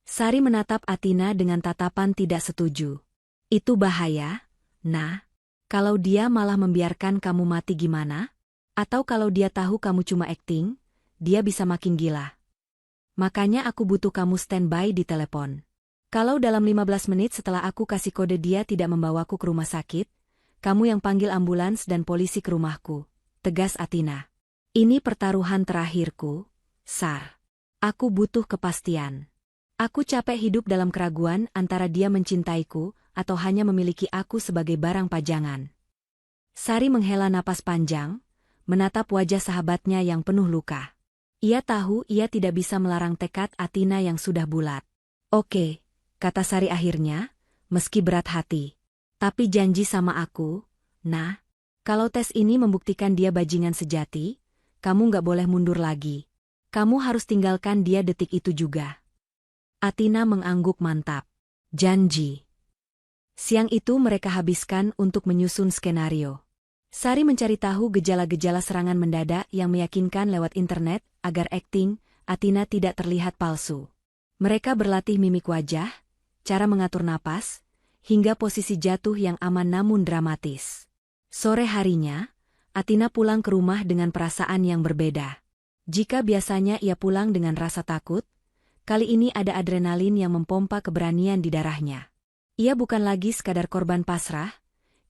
Sari menatap Atina dengan tatapan tidak setuju. Itu bahaya, nah. Kalau dia malah membiarkan kamu mati gimana? Atau kalau dia tahu kamu cuma akting, dia bisa makin gila. Makanya aku butuh kamu standby di telepon. Kalau dalam 15 menit setelah aku kasih kode dia tidak membawaku ke rumah sakit, kamu yang panggil ambulans dan polisi ke rumahku, tegas Atina. Ini pertaruhan terakhirku, Sar. Aku butuh kepastian. Aku capek hidup dalam keraguan antara dia mencintaiku atau hanya memiliki aku sebagai barang pajangan. Sari menghela napas panjang, menatap wajah sahabatnya yang penuh luka. Ia tahu ia tidak bisa melarang tekad Atina yang sudah bulat. Oke, kata Sari akhirnya, meski berat hati. Tapi janji sama aku, nah, kalau tes ini membuktikan dia bajingan sejati, kamu nggak boleh mundur lagi. Kamu harus tinggalkan dia detik itu juga. Atina mengangguk mantap. Janji. Siang itu mereka habiskan untuk menyusun skenario. Sari mencari tahu gejala-gejala serangan mendadak yang meyakinkan lewat internet agar akting Atina tidak terlihat palsu. Mereka berlatih mimik wajah, cara mengatur napas, hingga posisi jatuh yang aman namun dramatis. Sore harinya, Atina pulang ke rumah dengan perasaan yang berbeda. Jika biasanya ia pulang dengan rasa takut, kali ini ada adrenalin yang mempompa keberanian di darahnya. Ia bukan lagi sekadar korban pasrah,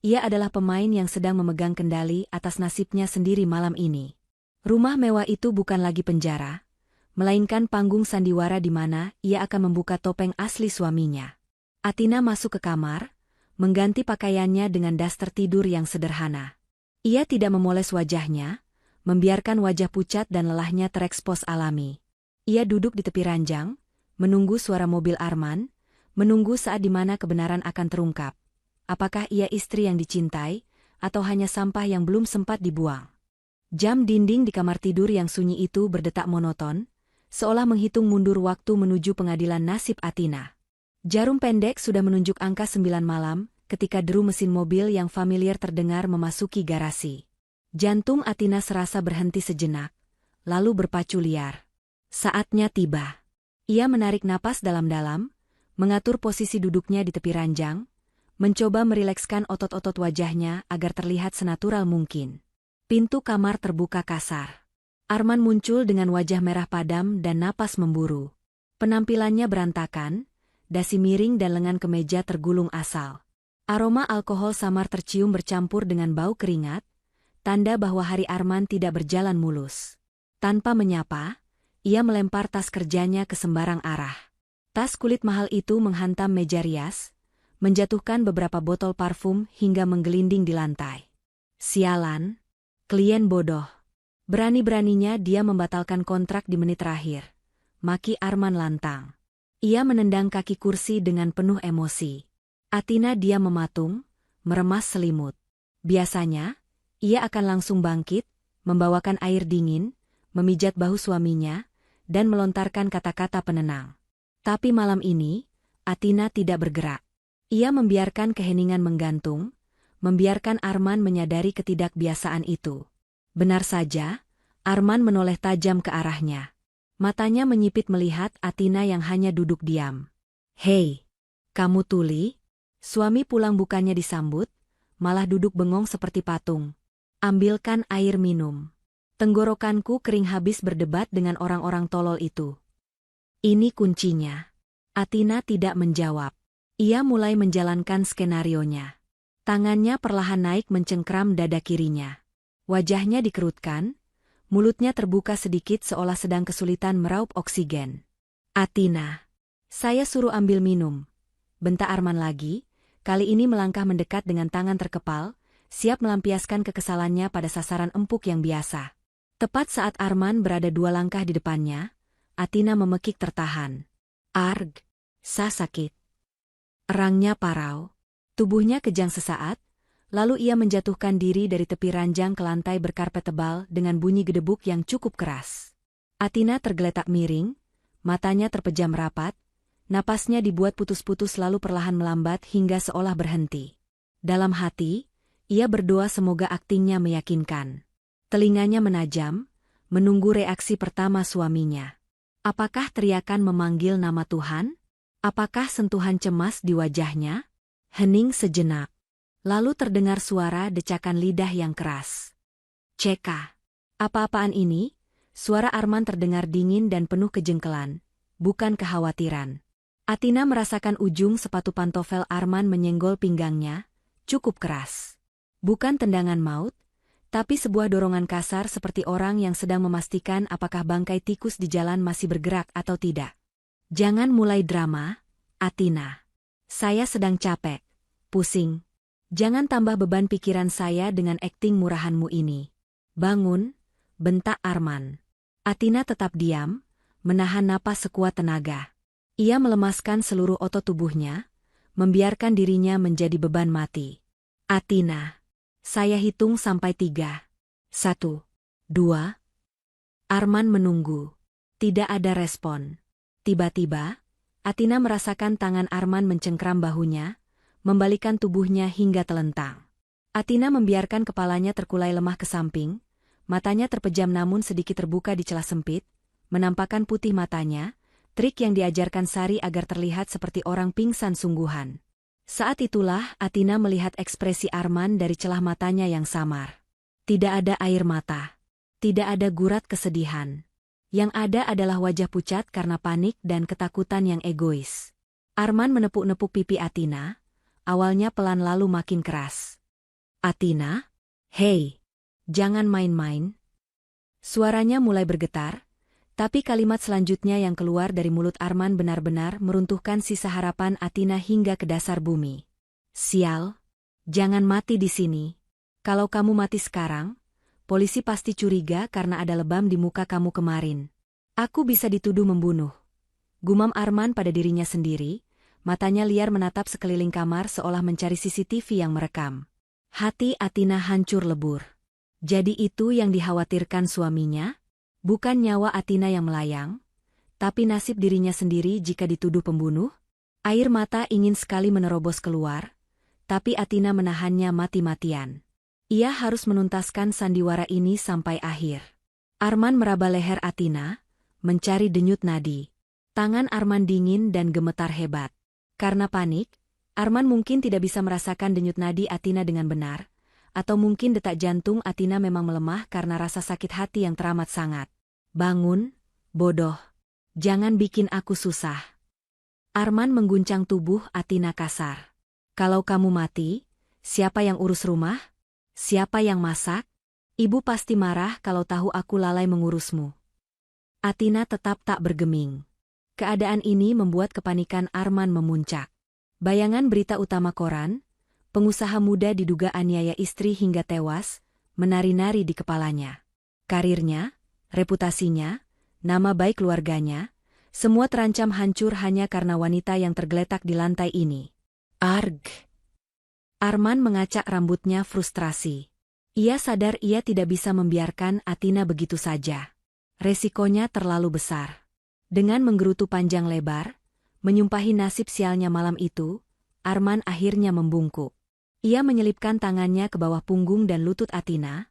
ia adalah pemain yang sedang memegang kendali atas nasibnya sendiri malam ini. Rumah mewah itu bukan lagi penjara, melainkan panggung sandiwara di mana ia akan membuka topeng asli suaminya. Atina masuk ke kamar, mengganti pakaiannya dengan daster tidur yang sederhana. Ia tidak memoles wajahnya, membiarkan wajah pucat dan lelahnya terekspos alami. Ia duduk di tepi ranjang, menunggu suara mobil Arman, menunggu saat di mana kebenaran akan terungkap. Apakah ia istri yang dicintai, atau hanya sampah yang belum sempat dibuang? Jam dinding di kamar tidur yang sunyi itu berdetak monoton, seolah menghitung mundur waktu menuju pengadilan nasib Atina. Jarum pendek sudah menunjuk angka 9 malam, ketika deru mesin mobil yang familiar terdengar memasuki garasi. Jantung Atina serasa berhenti sejenak, lalu berpacu liar. Saatnya tiba. Ia menarik napas dalam-dalam, mengatur posisi duduknya di tepi ranjang, mencoba merilekskan otot-otot wajahnya agar terlihat senatural mungkin. Pintu kamar terbuka kasar. Arman muncul dengan wajah merah padam dan napas memburu. Penampilannya berantakan, dasi miring dan lengan kemeja tergulung asal. Aroma alkohol samar tercium bercampur dengan bau keringat, tanda bahwa hari Arman tidak berjalan mulus. Tanpa menyapa, ia melempar tas kerjanya ke sembarang arah. Tas kulit mahal itu menghantam meja rias, menjatuhkan beberapa botol parfum hingga menggelinding di lantai. Sialan, klien bodoh. Berani-beraninya dia membatalkan kontrak di menit terakhir. Maki Arman lantang. Ia menendang kaki kursi dengan penuh emosi. Atina dia mematung, meremas selimut. Biasanya, ia akan langsung bangkit, membawakan air dingin, memijat bahu suaminya, dan melontarkan kata-kata penenang. Tapi malam ini, Atina tidak bergerak. Ia membiarkan keheningan menggantung, membiarkan Arman menyadari ketidakbiasaan itu. Benar saja, Arman menoleh tajam ke arahnya. Matanya menyipit melihat Atina yang hanya duduk diam. Hei, kamu tuli? Suami pulang bukannya disambut, malah duduk bengong seperti patung. Ambilkan air minum. Tenggorokanku kering habis berdebat dengan orang-orang tolol itu. Ini kuncinya. Atina tidak menjawab. Ia mulai menjalankan skenarionya. Tangannya perlahan naik mencengkram dada kirinya. Wajahnya dikerutkan, Mulutnya terbuka sedikit seolah sedang kesulitan meraup oksigen. Athena. Saya suruh ambil minum. Bentak Arman lagi, kali ini melangkah mendekat dengan tangan terkepal, siap melampiaskan kekesalannya pada sasaran empuk yang biasa. Tepat saat Arman berada 2 langkah di depannya, Athena memekik tertahan. Arg! Sakit. Erangnya parau. Tubuhnya kejang sesaat, lalu ia menjatuhkan diri dari tepi ranjang ke lantai berkarpet tebal dengan bunyi gedebuk yang cukup keras. Athena tergeletak miring, matanya terpejam rapat, napasnya dibuat putus-putus lalu perlahan melambat hingga seolah berhenti. Dalam hati, ia berdoa semoga aktingnya meyakinkan. Telinganya menajam, menunggu reaksi pertama suaminya. Apakah teriakan memanggil nama Tuhan? Apakah sentuhan cemas di wajahnya? Hening sejenak. Lalu terdengar suara decakan lidah yang keras. Ceka. Apa-apaan ini? Suara Arman terdengar dingin dan penuh kejengkelan, bukan kekhawatiran. Athena merasakan ujung sepatu pantofel Arman menyenggol pinggangnya, cukup keras. Bukan tendangan maut, tapi sebuah dorongan kasar seperti orang yang sedang memastikan apakah bangkai tikus di jalan masih bergerak atau tidak. Jangan mulai drama, Athena. Saya sedang capek, pusing. Jangan tambah beban pikiran saya dengan akting murahanmu ini. Bangun, bentak Arman. Athena tetap diam, menahan napas sekuat tenaga. Ia melemaskan seluruh otot tubuhnya, membiarkan dirinya menjadi beban mati. Athena. Saya hitung sampai 3. 1, 2. Arman menunggu. Tidak ada respon. Tiba-tiba, Athena merasakan tangan Arman mencengkram bahunya, membalikan tubuhnya hingga telentang. Athena membiarkan kepalanya terkulai lemah ke samping, matanya terpejam namun sedikit terbuka di celah sempit, menampakkan putih matanya, trik yang diajarkan Sari agar terlihat seperti orang pingsan sungguhan. Saat itulah Athena melihat ekspresi Arman dari celah matanya yang samar. Tidak ada air mata. Tidak ada gurat kesedihan. Yang ada adalah wajah pucat karena panik dan ketakutan yang egois. Arman menepuk-nepuk pipi Athena, awalnya pelan lalu makin keras. Athena? Hei! Jangan main-main. Suaranya mulai bergetar, tapi kalimat selanjutnya yang keluar dari mulut Arman benar-benar meruntuhkan sisa harapan Athena hingga ke dasar bumi. Sial! Jangan mati di sini. Kalau kamu mati sekarang, polisi pasti curiga karena ada lebam di muka kamu kemarin. Aku bisa dituduh membunuh. Gumam Arman pada dirinya sendiri, matanya liar menatap sekeliling kamar seolah mencari CCTV yang merekam. Hati Athena hancur lebur. Jadi itu yang dikhawatirkan suaminya? Bukan nyawa Athena yang melayang, tapi nasib dirinya sendiri jika dituduh pembunuh? Air mata ingin sekali menerobos keluar, tapi Athena menahannya mati-matian. Ia harus menuntaskan sandiwara ini sampai akhir. Arman meraba leher Athena, mencari denyut nadi. Tangan Arman dingin dan gemetar hebat. Karena panik, Arman mungkin tidak bisa merasakan denyut nadi Athena dengan benar, atau mungkin detak jantung Athena memang melemah karena rasa sakit hati yang teramat sangat. Bangun, bodoh. Jangan bikin aku susah. Arman mengguncang tubuh Athena kasar. Kalau kamu mati, siapa yang urus rumah? Siapa yang masak? Ibu pasti marah kalau tahu aku lalai mengurusmu. Athena tetap tak bergeming. Keadaan ini membuat kepanikan Arman memuncak. Bayangan berita utama koran, pengusaha muda diduga aniaya istri hingga tewas, menari-nari di kepalanya. Karirnya, reputasinya, nama baik keluarganya, semua terancam hancur hanya karena wanita yang tergeletak di lantai ini. Arg! Arman mengacak rambutnya frustrasi. Ia sadar ia tidak bisa membiarkan Athena begitu saja. Resikonya terlalu besar. Dengan menggerutu panjang lebar, menyumpahi nasib sialnya malam itu, Arman akhirnya membungkuk. Ia menyelipkan tangannya ke bawah punggung dan lutut Athena,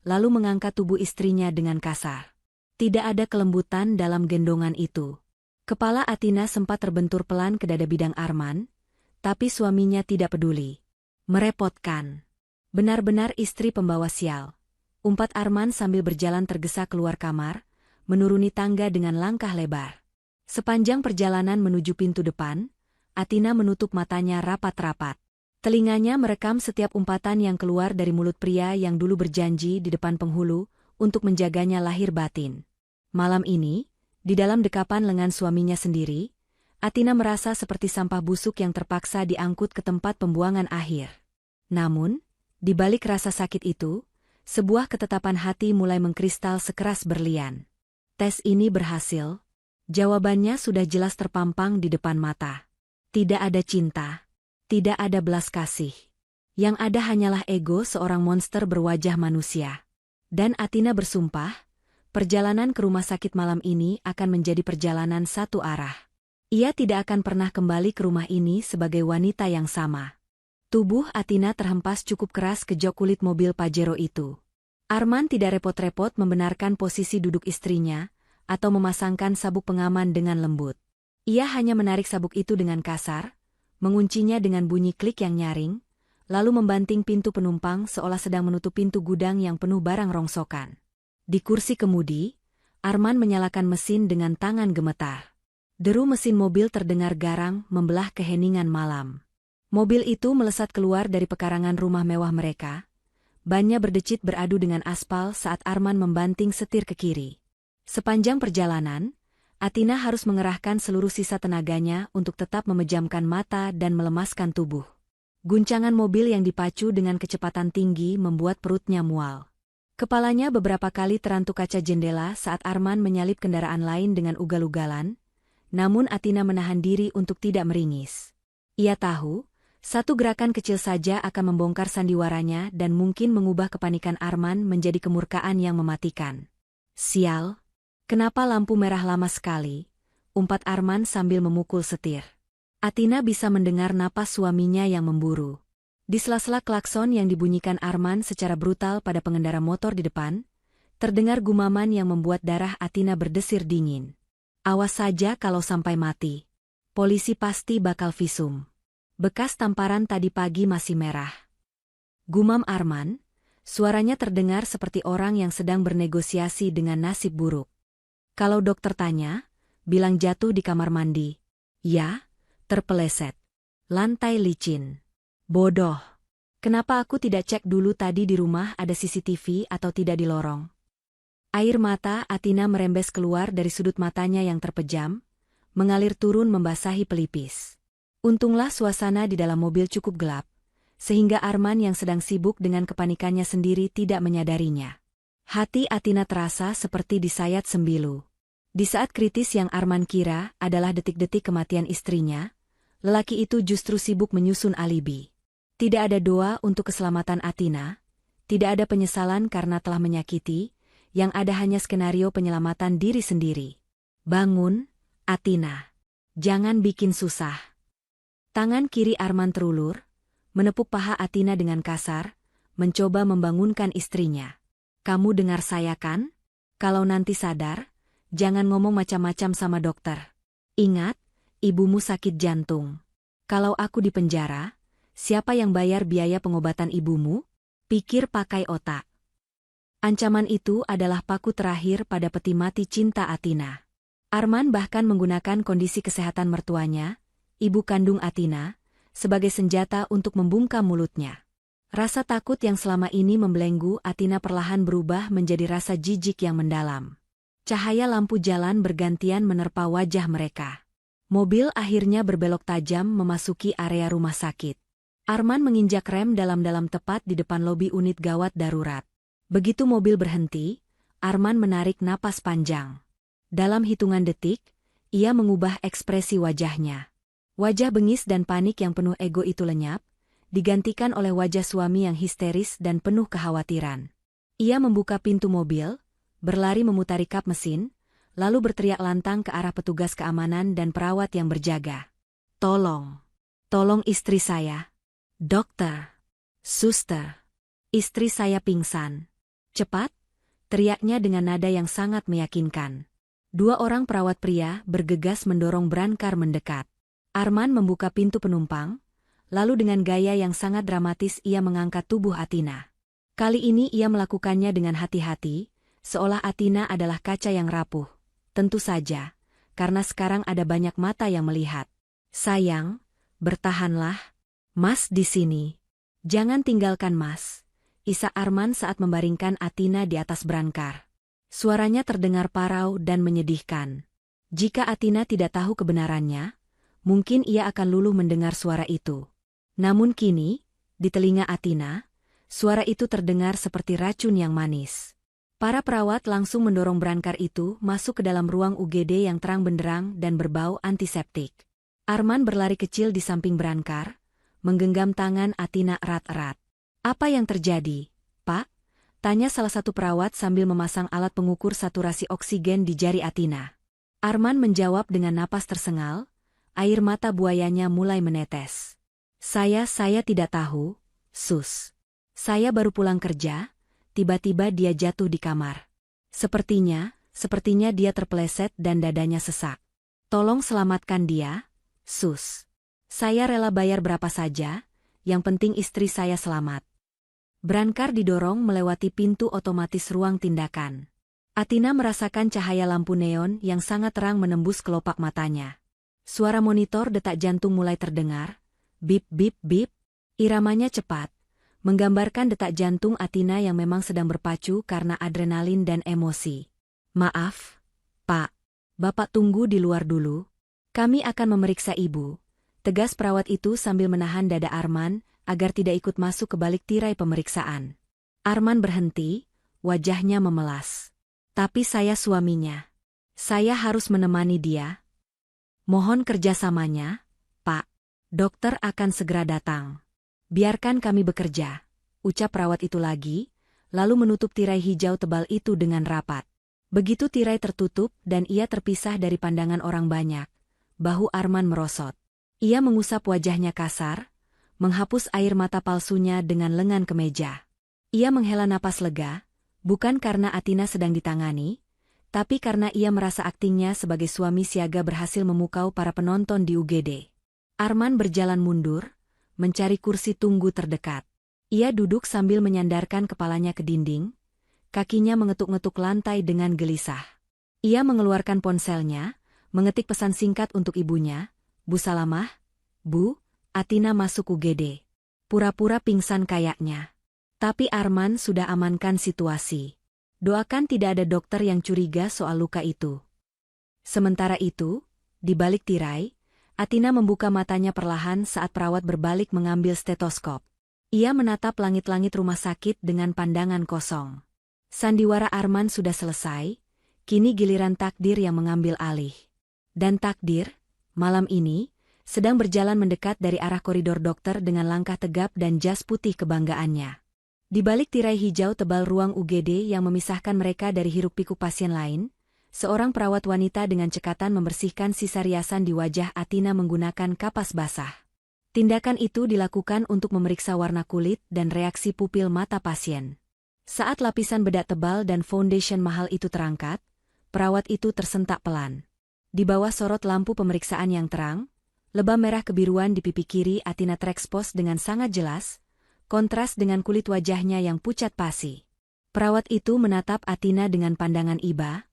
lalu mengangkat tubuh istrinya dengan kasar. Tidak ada kelembutan dalam gendongan itu. Kepala Athena sempat terbentur pelan ke dada bidang Arman, tapi suaminya tidak peduli. Merepotkan. Benar-benar istri pembawa sial. Umpat Arman sambil berjalan tergesa keluar kamar, menuruni tangga dengan langkah lebar. Sepanjang perjalanan menuju pintu depan, Athena menutup matanya rapat-rapat. Telinganya merekam setiap umpatan yang keluar dari mulut pria yang dulu berjanji di depan penghulu untuk menjaganya lahir batin. Malam ini, di dalam dekapan lengan suaminya sendiri, Athena merasa seperti sampah busuk yang terpaksa diangkut ke tempat pembuangan akhir. Namun, di balik rasa sakit itu, sebuah ketetapan hati mulai mengkristal sekeras berlian. Tes ini berhasil. Jawabannya sudah jelas terpampang di depan mata. Tidak ada cinta. Tidak ada belas kasih. Yang ada hanyalah ego seorang monster berwajah manusia. Dan Athena bersumpah, perjalanan ke rumah sakit malam ini akan menjadi perjalanan satu arah. Ia tidak akan pernah kembali ke rumah ini sebagai wanita yang sama. Tubuh Athena terhempas cukup keras ke jok kulit mobil Pajero itu. Arman tidak repot-repot membenarkan posisi duduk istrinya, atau memasangkan sabuk pengaman dengan lembut. Ia hanya menarik sabuk itu dengan kasar, menguncinya dengan bunyi klik yang nyaring, lalu membanting pintu penumpang seolah sedang menutup pintu gudang yang penuh barang rongsokan. Di kursi kemudi, Arman menyalakan mesin dengan tangan gemetar. Deru mesin mobil terdengar garang membelah keheningan malam. Mobil itu melesat keluar dari pekarangan rumah mewah mereka. Bannya berdecit beradu dengan aspal saat Arman membanting setir ke kiri. Sepanjang perjalanan, Athena harus mengerahkan seluruh sisa tenaganya untuk tetap memejamkan mata dan melemaskan tubuh. Guncangan mobil yang dipacu dengan kecepatan tinggi membuat perutnya mual. Kepalanya beberapa kali terantuk kaca jendela saat Arman menyalip kendaraan lain dengan ugal-ugalan. Namun Athena menahan diri untuk tidak meringis. Ia tahu, satu gerakan kecil saja akan membongkar sandiwaranya dan mungkin mengubah kepanikan Arman menjadi kemurkaan yang mematikan. Sial, kenapa lampu merah lama sekali? Umpat Arman sambil memukul setir. Athena bisa mendengar napas suaminya yang memburu. Di sela-sela klakson yang dibunyikan Arman secara brutal pada pengendara motor di depan, terdengar gumaman yang membuat darah Athena berdesir dingin. Awas saja kalau sampai mati. Polisi pasti bakal visum. Bekas tamparan tadi pagi masih merah. Gumam Arman, suaranya terdengar seperti orang yang sedang bernegosiasi dengan nasib buruk. Kalau dokter tanya, bilang jatuh di kamar mandi. Ya, terpeleset. Lantai licin. Bodoh. Kenapa aku tidak cek dulu tadi di rumah ada CCTV atau tidak di lorong? Air mata Athena merembes keluar dari sudut matanya yang terpejam, mengalir turun membasahi pelipis. Untunglah suasana di dalam mobil cukup gelap, sehingga Arman yang sedang sibuk dengan kepanikannya sendiri tidak menyadarinya. Hati Athena terasa seperti disayat sembilu. Di saat kritis yang Arman kira adalah detik-detik kematian istrinya, lelaki itu justru sibuk menyusun alibi. Tidak ada doa untuk keselamatan Athena, tidak ada penyesalan karena telah menyakiti, yang ada hanya skenario penyelamatan diri sendiri. Bangun, Athena. Jangan bikin susah. Tangan kiri Arman terulur, menepuk paha Athena dengan kasar, mencoba membangunkan istrinya. Kamu dengar saya kan? Kalau nanti sadar, jangan ngomong macam-macam sama dokter. Ingat, ibumu sakit jantung. Kalau aku di penjara, siapa yang bayar biaya pengobatan ibumu? Pikir pakai otak. Ancaman itu adalah paku terakhir pada peti mati cinta Athena. Arman bahkan menggunakan kondisi kesehatan mertuanya, ibu kandung Athena, sebagai senjata untuk membungkam mulutnya. Rasa takut yang selama ini membelenggu Athena perlahan berubah menjadi rasa jijik yang mendalam. Cahaya lampu jalan bergantian menerpa wajah mereka. Mobil akhirnya berbelok tajam memasuki area rumah sakit. Arman menginjak rem dalam-dalam tepat di depan lobi unit gawat darurat. Begitu mobil berhenti, Arman menarik napas panjang. Dalam hitungan detik, ia mengubah ekspresi wajahnya. Wajah bengis dan panik yang penuh ego itu lenyap, digantikan oleh wajah suami yang histeris dan penuh kekhawatiran. Ia membuka pintu mobil, berlari memutari kap mesin, lalu berteriak lantang ke arah petugas keamanan dan perawat yang berjaga. Tolong! Tolong istri saya! Dokter! Suster! Istri saya pingsan! Cepat! Teriaknya dengan nada yang sangat meyakinkan. Dua orang perawat pria bergegas mendorong Brankar mendekat. Arman membuka pintu penumpang, lalu dengan gaya yang sangat dramatis ia mengangkat tubuh Athena. Kali ini ia melakukannya dengan hati-hati, seolah Athena adalah kaca yang rapuh. Tentu saja, karena sekarang ada banyak mata yang melihat. Sayang, bertahanlah. Mas di sini. Jangan tinggalkan Mas. isak Arman saat membaringkan Athena di atas brankar. Suaranya terdengar parau dan menyedihkan. Jika Athena tidak tahu kebenarannya, mungkin ia akan luluh mendengar suara itu. Namun kini, di telinga Athena, suara itu terdengar seperti racun yang manis. Para perawat langsung mendorong brankar itu masuk ke dalam ruang UGD yang terang benderang dan berbau antiseptik. Arman berlari kecil di samping brankar, menggenggam tangan Athena erat-erat. "Apa yang terjadi, Pak?" tanya salah satu perawat sambil memasang alat pengukur saturasi oksigen di jari Athena. Arman menjawab dengan napas tersengal, air mata buayanya mulai menetes. Saya tidak tahu, Sus. Saya baru pulang kerja, tiba-tiba dia jatuh di kamar. Sepertinya dia terpeleset dan dadanya sesak. Tolong selamatkan dia, Sus. Saya rela bayar berapa saja, yang penting istri saya selamat." Brankar didorong melewati pintu otomatis ruang tindakan. Athena merasakan cahaya lampu neon yang sangat terang menembus kelopak matanya. Suara monitor detak jantung mulai terdengar, bip bip bip, iramanya cepat, menggambarkan detak jantung Athena yang memang sedang berpacu karena adrenalin dan emosi. "Maaf, Pak. Bapak tunggu di luar dulu. Kami akan memeriksa ibu," tegas perawat itu sambil menahan dada Arman agar tidak ikut masuk ke balik tirai pemeriksaan. Arman berhenti, wajahnya memelas. "Tapi saya suaminya. Saya harus menemani dia. Mohon kerjasamanya, Pak. Dokter akan segera datang. Biarkan kami bekerja," ucap perawat itu lagi, lalu menutup tirai hijau tebal itu dengan rapat. Begitu tirai tertutup dan ia terpisah dari pandangan orang banyak, bahu Arman merosot. Ia mengusap wajahnya kasar, menghapus air mata palsunya dengan lengan kemeja. Ia menghela napas lega, bukan karena Athena sedang ditangani, tapi karena ia merasa aktingnya sebagai suami siaga berhasil memukau para penonton di UGD. Arman berjalan mundur, mencari kursi tunggu terdekat. Ia duduk sambil menyandarkan kepalanya ke dinding, kakinya mengetuk-ngetuk lantai dengan gelisah. Ia mengeluarkan ponselnya, mengetik pesan singkat untuk ibunya, "Bu Salamah, Bu, Athena masuk UGD. Pura-pura pingsan kayaknya." Tapi Arman sudah amankan situasi. Doakan tidak ada dokter yang curiga soal luka itu. Sementara itu, di balik tirai, Athena membuka matanya perlahan saat perawat berbalik mengambil stetoskop. Ia menatap langit-langit rumah sakit dengan pandangan kosong. Sandiwara Arman sudah selesai, kini giliran takdir yang mengambil alih. Dan takdir, malam ini, sedang berjalan mendekat dari arah koridor dokter dengan langkah tegap dan jas putih kebanggaannya. Di balik tirai hijau tebal ruang UGD yang memisahkan mereka dari hiruk-pikuk pasien lain, seorang perawat wanita dengan cekatan membersihkan sisa riasan di wajah Athena menggunakan kapas basah. Tindakan itu dilakukan untuk memeriksa warna kulit dan reaksi pupil mata pasien. Saat lapisan bedak tebal dan foundation mahal itu terangkat, perawat itu tersentak pelan. Di bawah sorot lampu pemeriksaan yang terang, lebam merah kebiruan di pipi kiri Athena terekspos dengan sangat jelas, kontras dengan kulit wajahnya yang pucat pasi. Perawat itu menatap Athena dengan pandangan iba,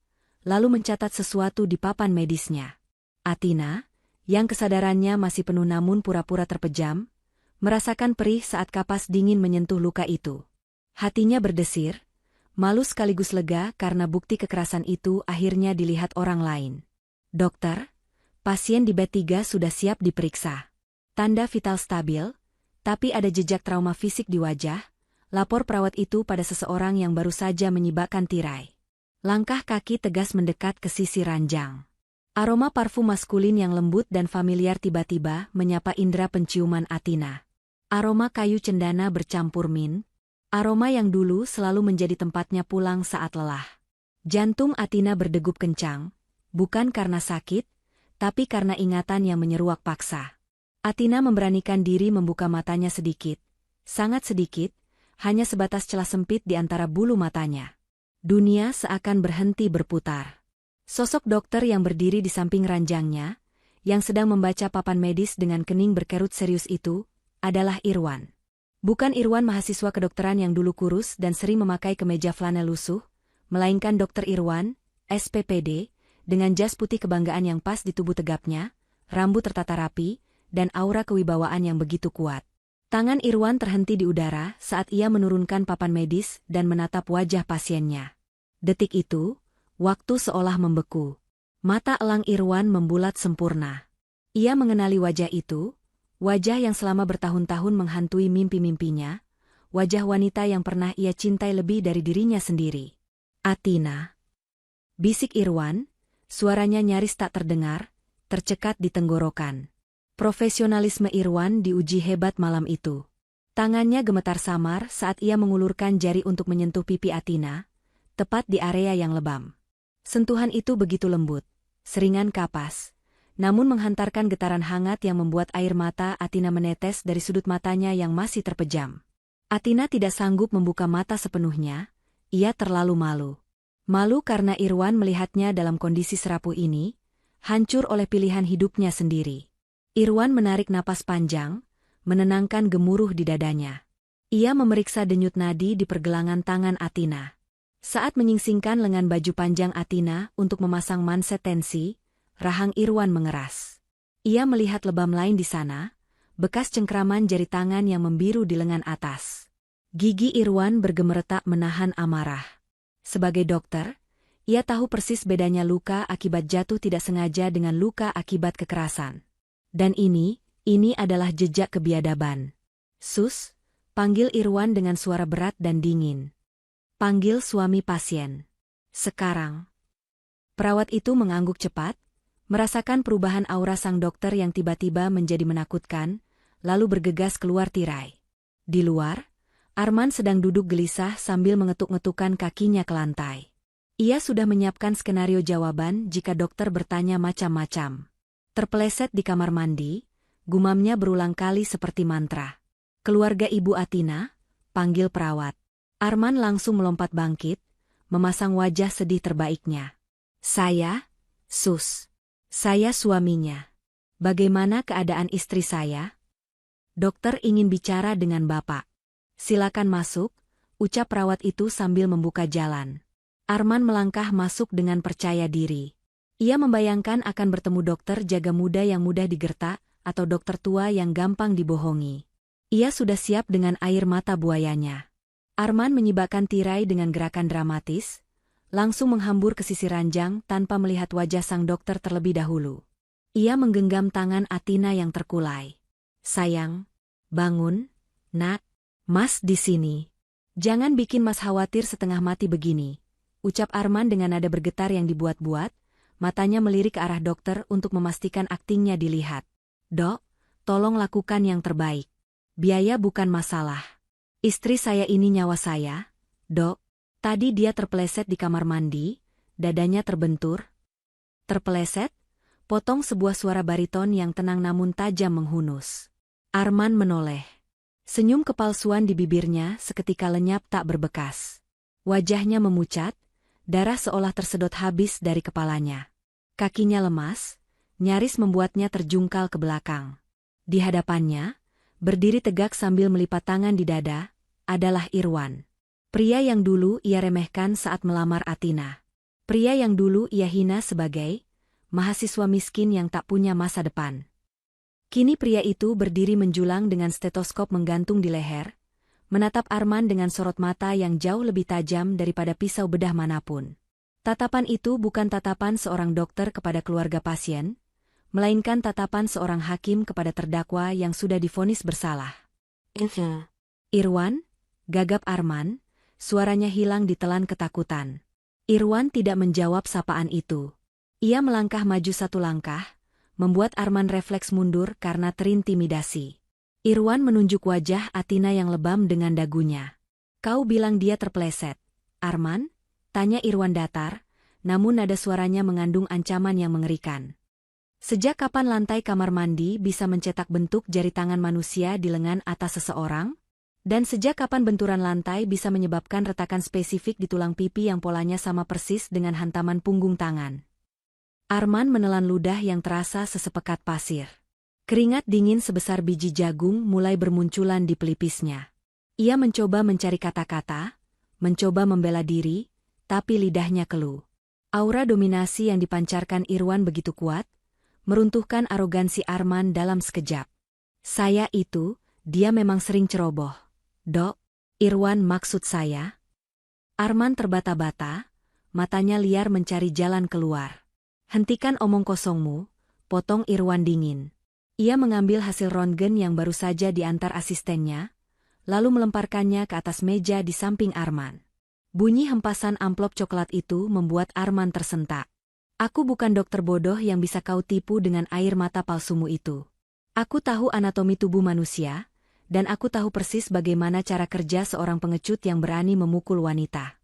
lalu mencatat sesuatu di papan medisnya. Athena, yang kesadarannya masih penuh namun pura-pura terpejam, merasakan perih saat kapas dingin menyentuh luka itu. Hatinya berdesir, malu sekaligus lega karena bukti kekerasan itu akhirnya dilihat orang lain. "Dokter, pasien di bed 3 sudah siap diperiksa. Tanda vital stabil, tapi ada jejak trauma fisik di wajah," lapor perawat itu pada seseorang yang baru saja menyibakkan tirai. Langkah kaki tegas mendekat ke sisi ranjang. Aroma parfum maskulin yang lembut dan familiar tiba-tiba menyapa indera penciuman Athena. Aroma kayu cendana bercampur mint, aroma yang dulu selalu menjadi tempatnya pulang saat lelah. Jantung Athena berdegup kencang, bukan karena sakit, tapi karena ingatan yang menyeruak paksa. Athena memberanikan diri membuka matanya sedikit, sangat sedikit, hanya sebatas celah sempit di antara bulu matanya. Dunia seakan berhenti berputar. Sosok dokter yang berdiri di samping ranjangnya, yang sedang membaca papan medis dengan kening berkerut serius itu, adalah Irwan. Bukan Irwan mahasiswa kedokteran yang dulu kurus dan sering memakai kemeja flanel lusuh, melainkan Dr. Irwan, SPPD, dengan jas putih kebanggaan yang pas di tubuh tegapnya, rambut tertata rapi, dan aura kewibawaan yang begitu kuat. Tangan Irwan terhenti di udara saat ia menurunkan papan medis dan menatap wajah pasiennya. Detik itu, waktu seolah membeku. Mata elang Irwan membulat sempurna. Ia mengenali wajah itu, wajah yang selama bertahun-tahun menghantui mimpi-mimpinya, wajah wanita yang pernah ia cintai lebih dari dirinya sendiri. Athena. Bisik Irwan, suaranya nyaris tak terdengar, tercekat di tenggorokan. Profesionalisme Irwan diuji hebat malam itu. Tangannya gemetar samar saat ia mengulurkan jari untuk menyentuh pipi Athena, tepat di area yang lebam. Sentuhan itu begitu lembut, seringan kapas, namun menghantarkan getaran hangat yang membuat air mata Athena menetes dari sudut matanya yang masih terpejam. Athena tidak sanggup membuka mata sepenuhnya, ia terlalu malu. Malu karena Irwan melihatnya dalam kondisi serapuh ini, hancur oleh pilihan hidupnya sendiri. Irwan menarik napas panjang, menenangkan gemuruh di dadanya. Ia memeriksa denyut nadi di pergelangan tangan Athena. Saat menyingsingkan lengan baju panjang Athena untuk memasang manset tensi, rahang Irwan mengeras. Ia melihat lebam lain di sana, bekas cengkraman jari tangan yang membiru di lengan atas. Gigi Irwan bergemeretak menahan amarah. Sebagai dokter, ia tahu persis bedanya luka akibat jatuh tidak sengaja dengan luka akibat kekerasan. Dan ini adalah jejak kebiadaban. Sus, panggil Irwan dengan suara berat dan dingin. Panggil suami pasien. Sekarang. Perawat itu mengangguk cepat, merasakan perubahan aura sang dokter yang tiba-tiba menjadi menakutkan, lalu bergegas keluar tirai. Di luar, Arman sedang duduk gelisah sambil mengetuk-ngetukkan kakinya ke lantai. Ia sudah menyiapkan skenario jawaban jika dokter bertanya macam-macam. Terpeleset di kamar mandi, gumamnya berulang kali seperti mantra. Keluarga Ibu Athena, panggil perawat. Arman langsung melompat bangkit, memasang wajah sedih terbaiknya. Saya, Sus. Saya suaminya. Bagaimana keadaan istri saya? Dokter ingin bicara dengan Bapak. Silakan masuk, ucap perawat itu sambil membuka jalan. Arman melangkah masuk dengan percaya diri. Ia membayangkan akan bertemu dokter jaga muda yang mudah digertak, atau dokter tua yang gampang dibohongi. Ia sudah siap dengan air mata buayanya. Arman menyibakkan tirai dengan gerakan dramatis, langsung menghambur ke sisi ranjang tanpa melihat wajah sang dokter terlebih dahulu. Ia menggenggam tangan Athena yang terkulai. Sayang, bangun, nak, Mas di sini. Jangan bikin Mas khawatir setengah mati begini, ucap Arman dengan nada bergetar yang dibuat-buat. Matanya melirik ke arah dokter untuk memastikan aktingnya dilihat. Dok, tolong lakukan yang terbaik. Biaya bukan masalah. Istri saya ini nyawa saya, dok. Tadi dia terpeleset di kamar mandi, dadanya terbentur. Terpeleset? Potong sebuah suara bariton yang tenang namun tajam menghunus. Arman menoleh. Senyum kepalsuan di bibirnya seketika lenyap tak berbekas. Wajahnya memucat, darah seolah tersedot habis dari kepalanya. Kakinya lemas, nyaris membuatnya terjungkal ke belakang. Di hadapannya, berdiri tegak sambil melipat tangan di dada, adalah Irwan. Pria yang dulu ia remehkan saat melamar Athena. Pria yang dulu ia hina sebagai mahasiswa miskin yang tak punya masa depan. Kini pria itu berdiri menjulang dengan stetoskop menggantung di leher, menatap Arman dengan sorot mata yang jauh lebih tajam daripada pisau bedah manapun. Tatapan itu bukan tatapan seorang dokter kepada keluarga pasien, melainkan tatapan seorang hakim kepada terdakwa yang sudah divonis bersalah. Irwan, gagap Arman, suaranya hilang ditelan ketakutan. Irwan tidak menjawab sapaan itu. Ia melangkah maju satu langkah, membuat Arman refleks mundur karena terintimidasi. Irwan menunjuk wajah Athena yang lebam dengan dagunya. Kau bilang dia terpeleset, Arman? Tanya Irwan datar, namun nada suaranya mengandung ancaman yang mengerikan. Sejak kapan lantai kamar mandi bisa mencetak bentuk jari tangan manusia di lengan atas seseorang? Dan sejak kapan benturan lantai bisa menyebabkan retakan spesifik di tulang pipi yang polanya sama persis dengan hantaman punggung tangan? Arman menelan ludah yang terasa sesepekat pasir. Keringat dingin sebesar biji jagung mulai bermunculan di pelipisnya. Ia mencoba mencari kata-kata, mencoba membela diri, tapi lidahnya keluh. Aura dominasi yang dipancarkan Irwan begitu kuat, meruntuhkan arogansi Arman dalam sekejap. Saya itu, Dia memang sering ceroboh. Dok, Irwan maksud saya? Arman terbata-bata, matanya liar mencari jalan keluar. Hentikan omong kosongmu, potong Irwan dingin. Ia mengambil hasil röntgen yang baru saja diantar asistennya, lalu melemparkannya ke atas meja di samping Arman. Bunyi hempasan amplop coklat itu membuat Arman tersentak. Aku bukan dokter bodoh yang bisa kau tipu dengan air mata palsumu itu. Aku tahu anatomi tubuh manusia, dan aku tahu persis bagaimana cara kerja seorang pengecut yang berani memukul wanita.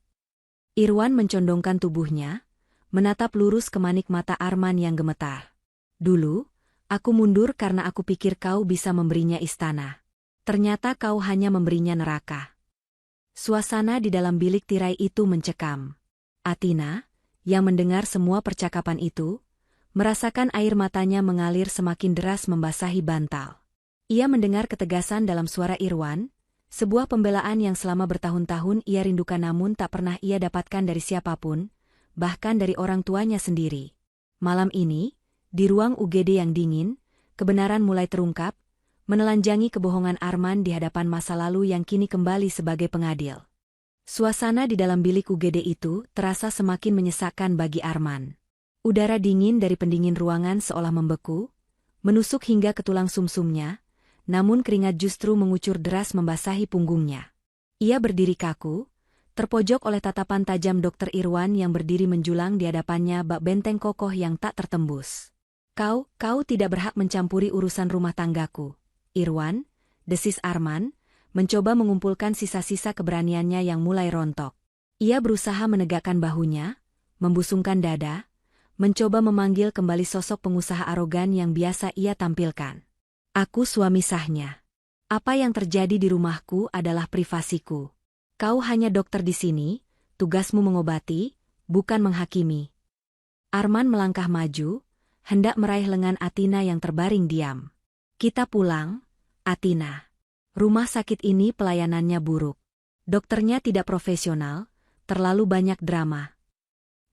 Irwan mencondongkan tubuhnya, menatap lurus ke manik mata Arman yang gemetar. Dulu, aku mundur karena aku pikir kau bisa memberinya istana. Ternyata kau hanya memberinya neraka. Suasana di dalam bilik tirai itu mencekam. Athena, yang mendengar semua percakapan itu, merasakan air matanya mengalir semakin deras membasahi bantal. Ia mendengar ketegasan dalam suara Irwan, sebuah pembelaan yang selama bertahun-tahun ia rindukan namun tak pernah ia dapatkan dari siapapun, bahkan dari orang tuanya sendiri. Malam ini, di ruang UGD yang dingin, kebenaran mulai terungkap, menelanjangi kebohongan Arman di hadapan masa lalu yang kini kembali sebagai pengadil. Suasana di dalam bilik UGD itu terasa semakin menyesakkan bagi Arman. Udara dingin dari pendingin ruangan seolah membeku, menusuk hingga ke tulang sumsumnya, namun keringat justru mengucur deras membasahi punggungnya. Ia berdiri kaku, terpojok oleh tatapan tajam Dr. Irwan yang berdiri menjulang di hadapannya bak benteng kokoh yang tak tertembus. Kau tidak berhak mencampuri urusan rumah tanggaku. Irwan, desis Arman, mencoba mengumpulkan sisa-sisa keberaniannya yang mulai rontok. Ia berusaha menegakkan bahunya, membusungkan dada, mencoba memanggil kembali sosok pengusaha arogan yang biasa ia tampilkan. Aku suami sahnya. Apa yang terjadi di rumahku adalah privasiku. Kau hanya dokter di sini, tugasmu mengobati, bukan menghakimi. Arman melangkah maju, hendak meraih lengan Athena yang terbaring diam. Kita pulang, Athena. Rumah sakit ini pelayanannya buruk. Dokternya tidak profesional, terlalu banyak drama.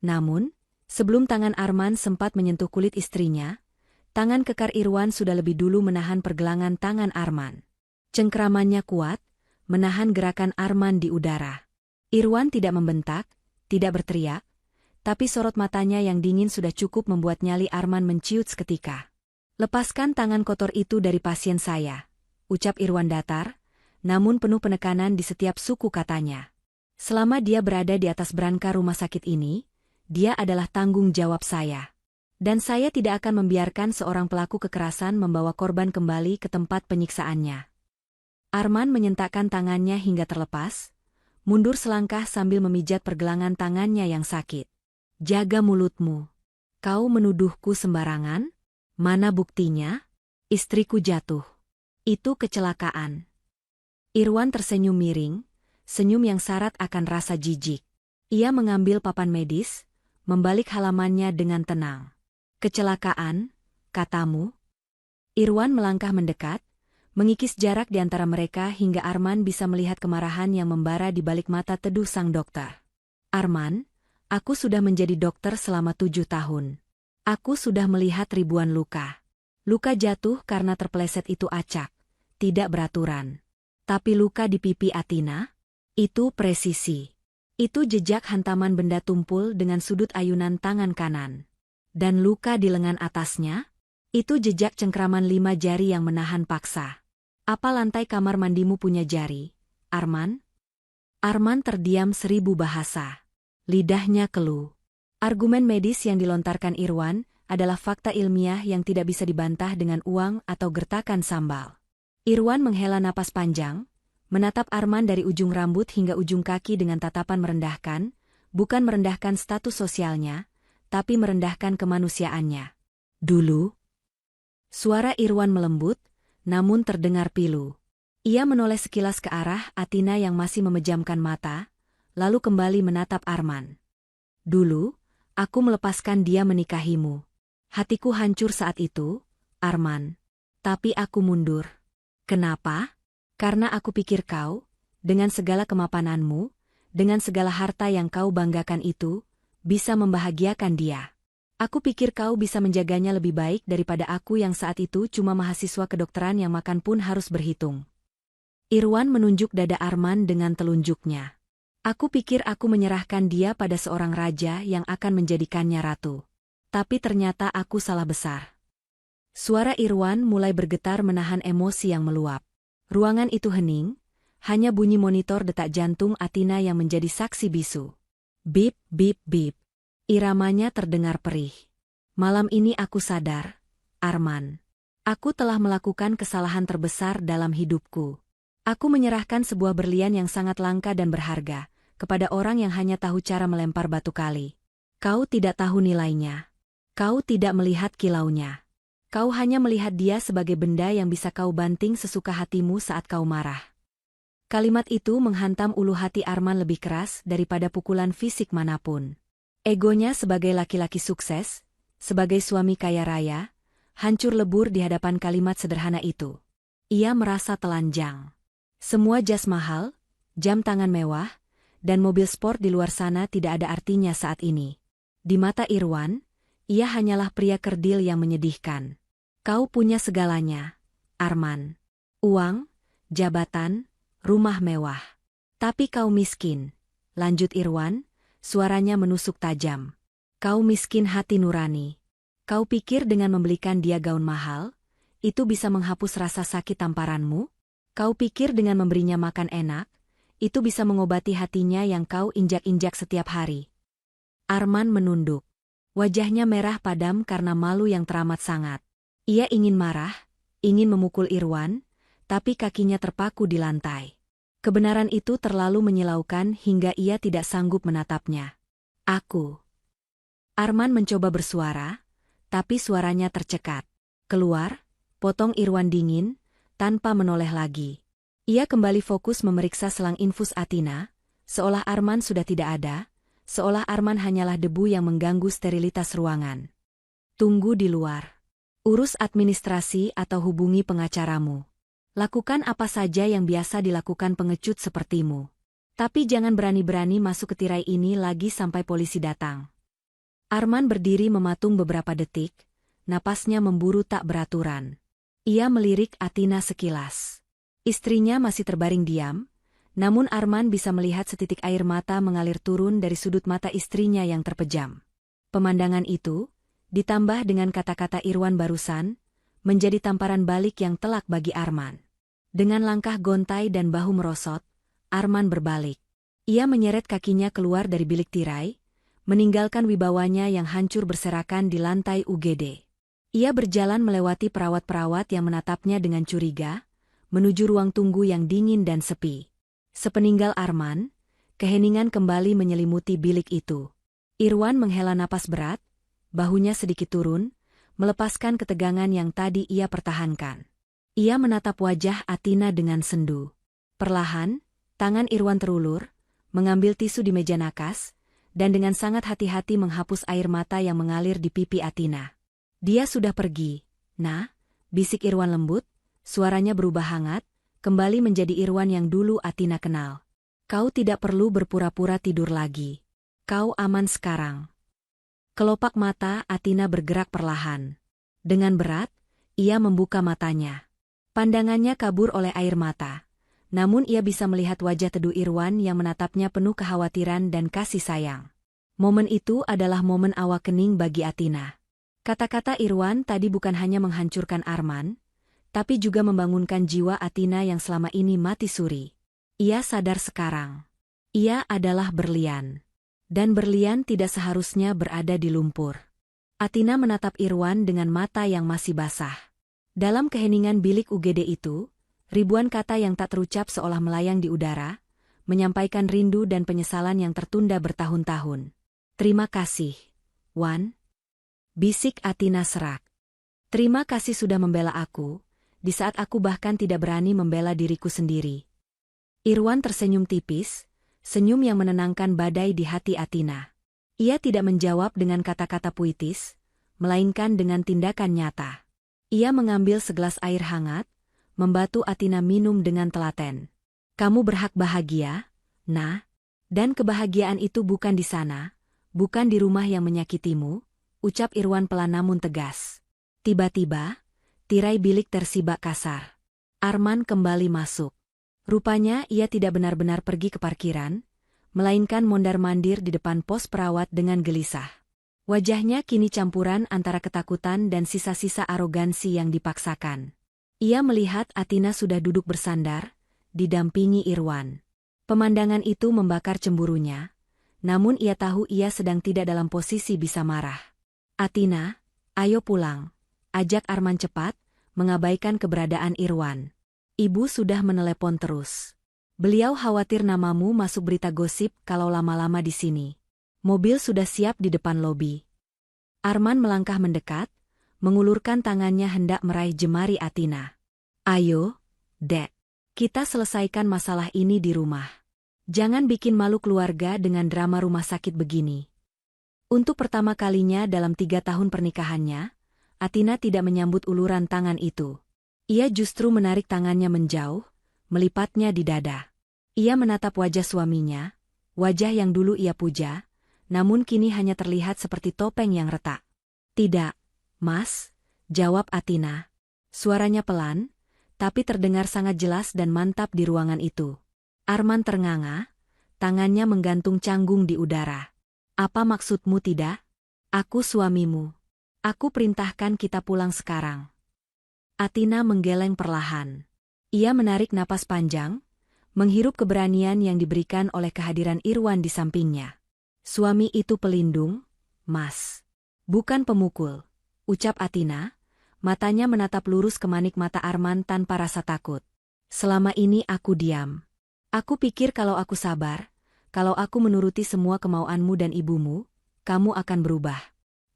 Namun, sebelum tangan Arman sempat menyentuh kulit istrinya, tangan kekar Irwan sudah lebih dulu menahan pergelangan tangan Arman. Cengkeramannya kuat, menahan gerakan Arman di udara. Irwan tidak membentak, tidak berteriak, tapi sorot matanya yang dingin sudah cukup membuat nyali Arman menciut seketika. Lepaskan tangan kotor itu dari pasien saya, ucap Irwan datar, namun penuh penekanan di setiap suku katanya. Selama dia berada di atas berangka rumah sakit ini, dia adalah tanggung jawab saya. Dan saya tidak akan membiarkan seorang pelaku kekerasan membawa korban kembali ke tempat penyiksaannya. Arman menyentakkan tangannya hingga terlepas, mundur selangkah sambil memijat pergelangan tangannya yang sakit. Jaga mulutmu. Kau menuduhku sembarangan? Mana buktinya? Istriku jatuh. Itu kecelakaan. Irwan tersenyum miring, senyum yang syarat akan rasa jijik. Ia mengambil papan medis, membalik halamannya dengan tenang. Kecelakaan, katamu? Irwan melangkah mendekat, mengikis jarak di antara mereka hingga Arman bisa melihat kemarahan yang membara di balik mata teduh sang dokter. Arman, aku sudah menjadi dokter selama 7 tahun. Aku sudah melihat ribuan luka. Luka jatuh karena terpeleset itu acak, tidak beraturan. Tapi luka di pipi Athena? Itu presisi. Itu jejak hantaman benda tumpul dengan sudut ayunan tangan kanan. Dan luka di lengan atasnya? Itu jejak cengkraman 5 jari yang menahan paksa. Apa lantai kamar mandimu punya jari, Arman? Arman terdiam 1000 bahasa. Lidahnya keluh. Argumen medis yang dilontarkan Irwan adalah fakta ilmiah yang tidak bisa dibantah dengan uang atau gertakan sambal. Irwan menghela napas panjang, menatap Arman dari ujung rambut hingga ujung kaki dengan tatapan merendahkan, bukan merendahkan status sosialnya, tapi merendahkan kemanusiaannya. Dulu, suara Irwan melembut, namun terdengar pilu. Ia menoleh sekilas ke arah Athena yang masih memejamkan mata, lalu kembali menatap Arman. Dulu, aku melepaskan dia menikahimu. Hatiku hancur saat itu, Arman. Tapi aku mundur. Kenapa? Karena aku pikir kau, dengan segala kemapananmu, dengan segala harta yang kau banggakan itu, bisa membahagiakan dia. Aku pikir kau bisa menjaganya lebih baik daripada aku yang saat itu cuma mahasiswa kedokteran yang makan pun harus berhitung. Irwan menunjuk dada Arman dengan telunjuknya. Aku pikir aku menyerahkan dia pada seorang raja yang akan menjadikannya ratu. Tapi ternyata aku salah besar. Suara Irwan mulai bergetar menahan emosi yang meluap. Ruangan itu hening, hanya bunyi monitor detak jantung Athena yang menjadi saksi bisu. Bip, bip, bip. Iramanya terdengar perih. Malam ini aku sadar, Arman. Aku telah melakukan kesalahan terbesar dalam hidupku. Aku menyerahkan sebuah berlian yang sangat langka dan berharga kepada orang yang hanya tahu cara melempar batu kali. Kau tidak tahu nilainya. Kau tidak melihat kilaunya. Kau hanya melihat dia sebagai benda yang bisa kau banting sesuka hatimu saat kau marah. Kalimat itu menghantam ulu hati Arman lebih keras daripada pukulan fisik manapun. Egonya sebagai laki-laki sukses, sebagai suami kaya raya, hancur lebur di hadapan kalimat sederhana itu. Ia merasa telanjang. Semua jas mahal, jam tangan mewah, dan mobil sport di luar sana tidak ada artinya saat ini. Di mata Irwan, ia hanyalah pria kerdil yang menyedihkan. Kau punya segalanya, Arman. Uang, jabatan, rumah mewah. Tapi kau miskin, lanjut Irwan, suaranya menusuk tajam. Kau miskin hati nurani. Kau pikir dengan membelikan dia gaun mahal, itu bisa menghapus rasa sakit tamparanmu? Kau pikir dengan memberinya makan enak, itu bisa mengobati hatinya yang kau injak-injak setiap hari? Arman menunduk. Wajahnya merah padam karena malu yang teramat sangat. Ia ingin marah, ingin memukul Irwan, tapi kakinya terpaku di lantai. Kebenaran itu terlalu menyilaukan hingga ia tidak sanggup menatapnya. Aku. Arman mencoba bersuara, tapi suaranya tercekat. Keluar, potong Irwan dingin, tanpa menoleh lagi. Ia kembali fokus memeriksa selang infus Athena, seolah Arman sudah tidak ada, seolah Arman hanyalah debu yang mengganggu sterilitas ruangan. Tunggu di luar. Urus administrasi atau hubungi pengacaramu. Lakukan apa saja yang biasa dilakukan pengecut sepertimu. Tapi jangan berani-berani masuk ke tirai ini lagi sampai polisi datang. Arman berdiri mematung beberapa detik, napasnya memburu tak beraturan. Ia melirik Athena sekilas. Istrinya masih terbaring diam, namun Arman bisa melihat setitik air mata mengalir turun dari sudut mata istrinya yang terpejam. Pemandangan itu, ditambah dengan kata-kata Irwan barusan, menjadi tamparan balik yang telak bagi Arman. Dengan langkah gontai dan bahu merosot, Arman berbalik. Ia menyeret kakinya keluar dari bilik tirai, meninggalkan wibawanya yang hancur berserakan di lantai UGD. Ia berjalan melewati perawat-perawat yang menatapnya dengan curiga, menuju ruang tunggu yang dingin dan sepi. Sepeninggal Arman, keheningan kembali menyelimuti bilik itu. Irwan menghela napas berat, bahunya sedikit turun, melepaskan ketegangan yang tadi ia pertahankan. Ia menatap wajah Athena dengan sendu. Perlahan, tangan Irwan terulur, mengambil tisu di meja nakas, dan dengan sangat hati-hati menghapus air mata yang mengalir di pipi Athena. Dia sudah pergi, nah, bisik Irwan lembut, suaranya berubah hangat, kembali menjadi Irwan yang dulu Athena kenal. Kau tidak perlu berpura-pura tidur lagi. Kau aman sekarang. Kelopak mata Athena bergerak perlahan. Dengan berat, ia membuka matanya. Pandangannya kabur oleh air mata. Namun ia bisa melihat wajah teduh Irwan yang menatapnya penuh kekhawatiran dan kasih sayang. Momen itu adalah momen awakening bagi Athena. Kata-kata Irwan tadi bukan hanya menghancurkan Arman, tapi juga membangunkan jiwa Athena yang selama ini mati suri. Ia sadar sekarang. Ia adalah berlian. Dan berlian tidak seharusnya berada di lumpur. Athena menatap Irwan dengan mata yang masih basah. Dalam keheningan bilik UGD itu, ribuan kata yang tak terucap seolah melayang di udara, menyampaikan rindu dan penyesalan yang tertunda bertahun-tahun. Terima kasih, Wan. Bisik Athena serak. Terima kasih sudah membela aku, di saat aku bahkan tidak berani membela diriku sendiri. Irwan tersenyum tipis, senyum yang menenangkan badai di hati Athena. Ia tidak menjawab dengan kata-kata puitis, melainkan dengan tindakan nyata. Ia mengambil segelas air hangat, membantu Athena minum dengan telaten. Kamu berhak bahagia, nah, dan kebahagiaan itu bukan di sana, bukan di rumah yang menyakitimu, ucap Irwan pelan namun tegas. Tiba-tiba, tirai bilik tersibak kasar. Arman kembali masuk. Rupanya ia tidak benar-benar pergi ke parkiran, melainkan mondar-mandir di depan pos perawat dengan gelisah. Wajahnya kini campuran antara ketakutan dan sisa-sisa arogansi yang dipaksakan. Ia melihat Athena sudah duduk bersandar, didampingi Irwan. Pemandangan itu membakar cemburunya, namun ia tahu ia sedang tidak dalam posisi bisa marah. "Athena, ayo pulang," ajak Arman cepat, mengabaikan keberadaan Irwan. "Ibu sudah menelepon terus. Beliau khawatir namamu masuk berita gosip kalau lama-lama di sini." Mobil sudah siap di depan lobi. Arman melangkah mendekat, mengulurkan tangannya hendak meraih jemari Athena. "Ayo, Dek. Kita selesaikan masalah ini di rumah. Jangan bikin malu keluarga dengan drama rumah sakit begini." Untuk pertama kalinya dalam 3 tahun pernikahannya, Athena tidak menyambut uluran tangan itu. Ia justru menarik tangannya menjauh, melipatnya di dada. Ia menatap wajah suaminya, wajah yang dulu ia puja, namun kini hanya terlihat seperti topeng yang retak. "Tidak, Mas," jawab Athena. Suaranya pelan, tapi terdengar sangat jelas dan mantap di ruangan itu. Arman ternganga, tangannya menggantung canggung di udara. "Apa maksudmu tidak? Aku suamimu. Aku perintahkan kita pulang sekarang." Athena menggeleng perlahan. Ia menarik napas panjang, menghirup keberanian yang diberikan oleh kehadiran Irwan di sampingnya. "Suami itu pelindung, Mas. Bukan pemukul," ucap Athena, matanya menatap lurus ke manik mata Arman tanpa rasa takut. "Selama ini aku diam. Aku pikir kalau aku sabar, kalau aku menuruti semua kemauanmu dan ibumu, kamu akan berubah.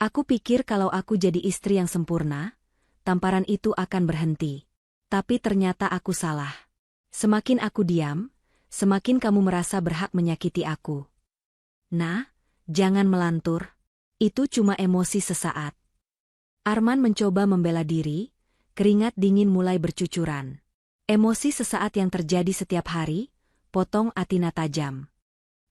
Aku pikir kalau aku jadi istri yang sempurna, tamparan itu akan berhenti. Tapi ternyata aku salah. Semakin aku diam, semakin kamu merasa berhak menyakiti aku." "Nah, jangan melantur. Itu cuma emosi sesaat." Arman mencoba membela diri, keringat dingin mulai bercucuran. "Emosi sesaat yang terjadi setiap hari," potong Athena tajam.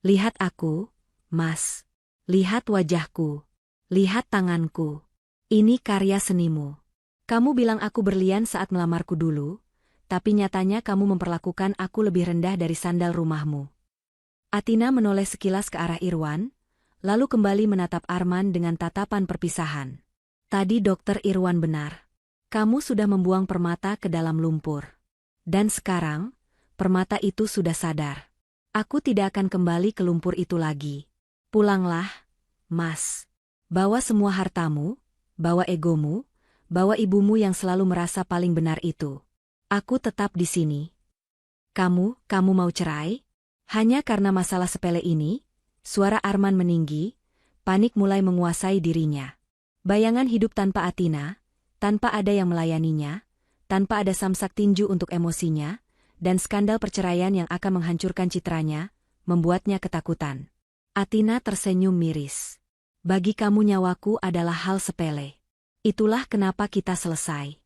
"Lihat aku, Mas. Lihat wajahku. Lihat tanganku. Ini karya senimu. Kamu bilang aku berlian saat melamarku dulu, tapi nyatanya kamu memperlakukan aku lebih rendah dari sandal rumahmu." Athena menoleh sekilas ke arah Irwan, lalu kembali menatap Arman dengan tatapan perpisahan. "Tadi Dokter Irwan benar. Kamu sudah membuang permata ke dalam lumpur. Dan sekarang, permata itu sudah sadar. Aku tidak akan kembali ke lumpur itu lagi. Pulanglah, Mas. Bawa semua hartamu, bawa egomu, bawa ibumu yang selalu merasa paling benar itu. Aku tetap di sini." Kamu mau cerai? Hanya karena masalah sepele ini?" Suara Arman meninggi, panik mulai menguasai dirinya. Bayangan hidup tanpa Athena, tanpa ada yang melayaninya, tanpa ada samsak tinju untuk emosinya, dan skandal perceraian yang akan menghancurkan citranya, membuatnya ketakutan. Athena tersenyum miris. "Bagi kamu nyawaku adalah hal sepele. Itulah kenapa kita selesai."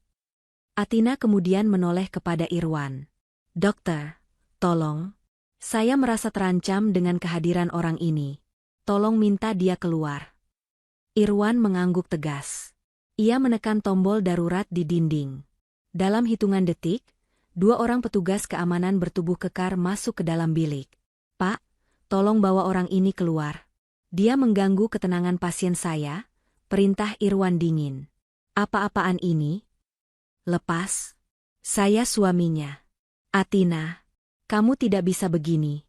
Athena kemudian menoleh kepada Irwan. "Dokter, tolong. Saya merasa terancam dengan kehadiran orang ini. Tolong minta dia keluar." Irwan mengangguk tegas. Ia menekan tombol darurat di dinding. Dalam hitungan detik, 2 orang petugas keamanan bertubuh kekar masuk ke dalam bilik. "Pak, tolong bawa orang ini keluar. Dia mengganggu ketenangan pasien saya," perintah Irwan dingin. "Apa-apaan ini? Lepas. Saya suaminya. Athena, kamu tidak bisa begini."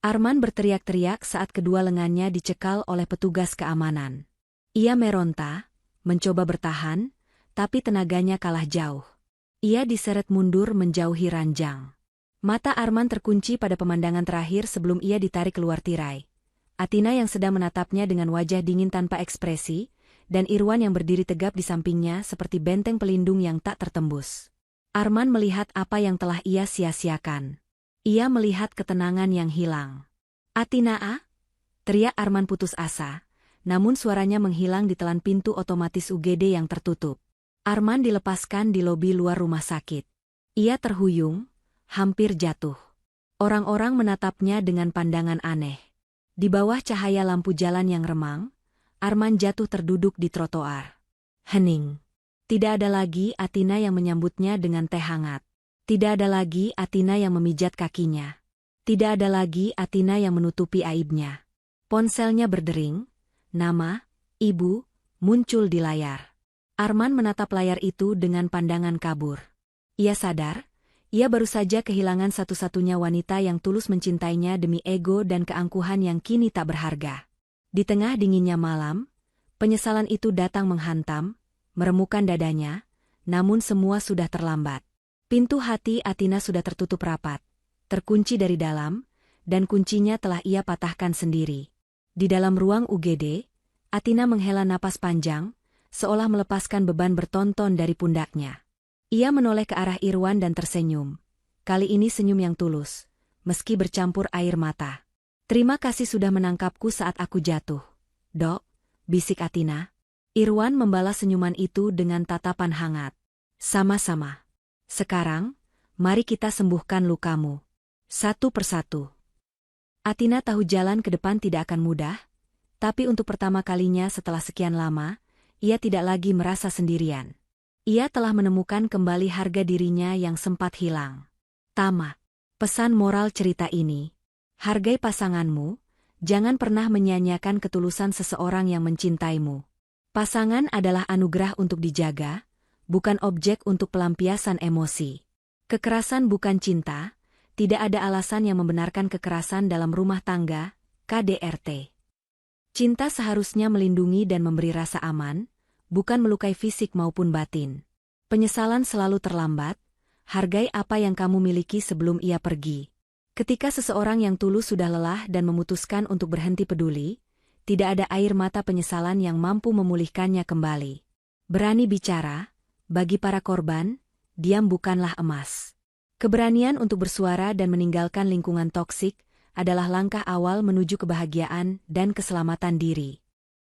Arman berteriak-teriak saat kedua lengannya dicekal oleh petugas keamanan. Ia meronta, mencoba bertahan, tapi tenaganya kalah jauh. Ia diseret mundur menjauhi ranjang. Mata Arman terkunci pada pemandangan terakhir sebelum ia ditarik keluar tirai. Athena yang sedang menatapnya dengan wajah dingin tanpa ekspresi, dan Irwan yang berdiri tegap di sampingnya seperti benteng pelindung yang tak tertembus. Arman melihat apa yang telah ia sia-siakan. Ia melihat ketenangan yang hilang. "Athena A?" teriak Arman putus asa, namun suaranya menghilang di telan pintu otomatis UGD yang tertutup. Arman dilepaskan di lobi luar rumah sakit. Ia terhuyung, hampir jatuh. Orang-orang menatapnya dengan pandangan aneh. Di bawah cahaya lampu jalan yang remang, Arman jatuh terduduk di trotoar. Hening. Tidak ada lagi Athena yang menyambutnya dengan teh hangat. Tidak ada lagi Athena yang memijat kakinya. Tidak ada lagi Athena yang menutupi aibnya. Ponselnya berdering, nama, ibu, muncul di layar. Arman menatap layar itu dengan pandangan kabur. Ia sadar, ia baru saja kehilangan satu-satunya wanita yang tulus mencintainya demi ego dan keangkuhan yang kini tak berharga. Di tengah dinginnya malam, penyesalan itu datang menghantam, meremukkan dadanya, namun semua sudah terlambat. Pintu hati Athena sudah tertutup rapat, terkunci dari dalam, dan kuncinya telah ia patahkan sendiri. Di dalam ruang UGD, Athena menghela napas panjang, seolah melepaskan beban bertonton dari pundaknya. Ia menoleh ke arah Irwan dan tersenyum. Kali ini senyum yang tulus, meski bercampur air mata. Terima kasih sudah menangkapku saat aku jatuh, Dok, bisik Athena. Irwan membalas senyuman itu dengan tatapan hangat. Sama-sama. Sekarang, mari kita sembuhkan lukamu. Satu persatu. Athena tahu jalan ke depan tidak akan mudah, tapi untuk pertama kalinya setelah sekian lama, ia tidak lagi merasa sendirian. Ia telah menemukan kembali harga dirinya yang sempat hilang. Tamat. Pesan moral cerita ini. Hargai pasanganmu, jangan pernah menyia-nyiakan ketulusan seseorang yang mencintaimu. Pasangan adalah anugerah untuk dijaga, bukan objek untuk pelampiasan emosi. Kekerasan bukan cinta, tidak ada alasan yang membenarkan kekerasan dalam rumah tangga, KDRT. Cinta seharusnya melindungi dan memberi rasa aman, bukan melukai fisik maupun batin. Penyesalan selalu terlambat, hargai apa yang kamu miliki sebelum ia pergi. Ketika seseorang yang tulus sudah lelah dan memutuskan untuk berhenti peduli, tidak ada air mata penyesalan yang mampu memulihkannya kembali. Berani bicara, bagi para korban, diam bukanlah emas. Keberanian untuk bersuara dan meninggalkan lingkungan toksik adalah langkah awal menuju kebahagiaan dan keselamatan diri.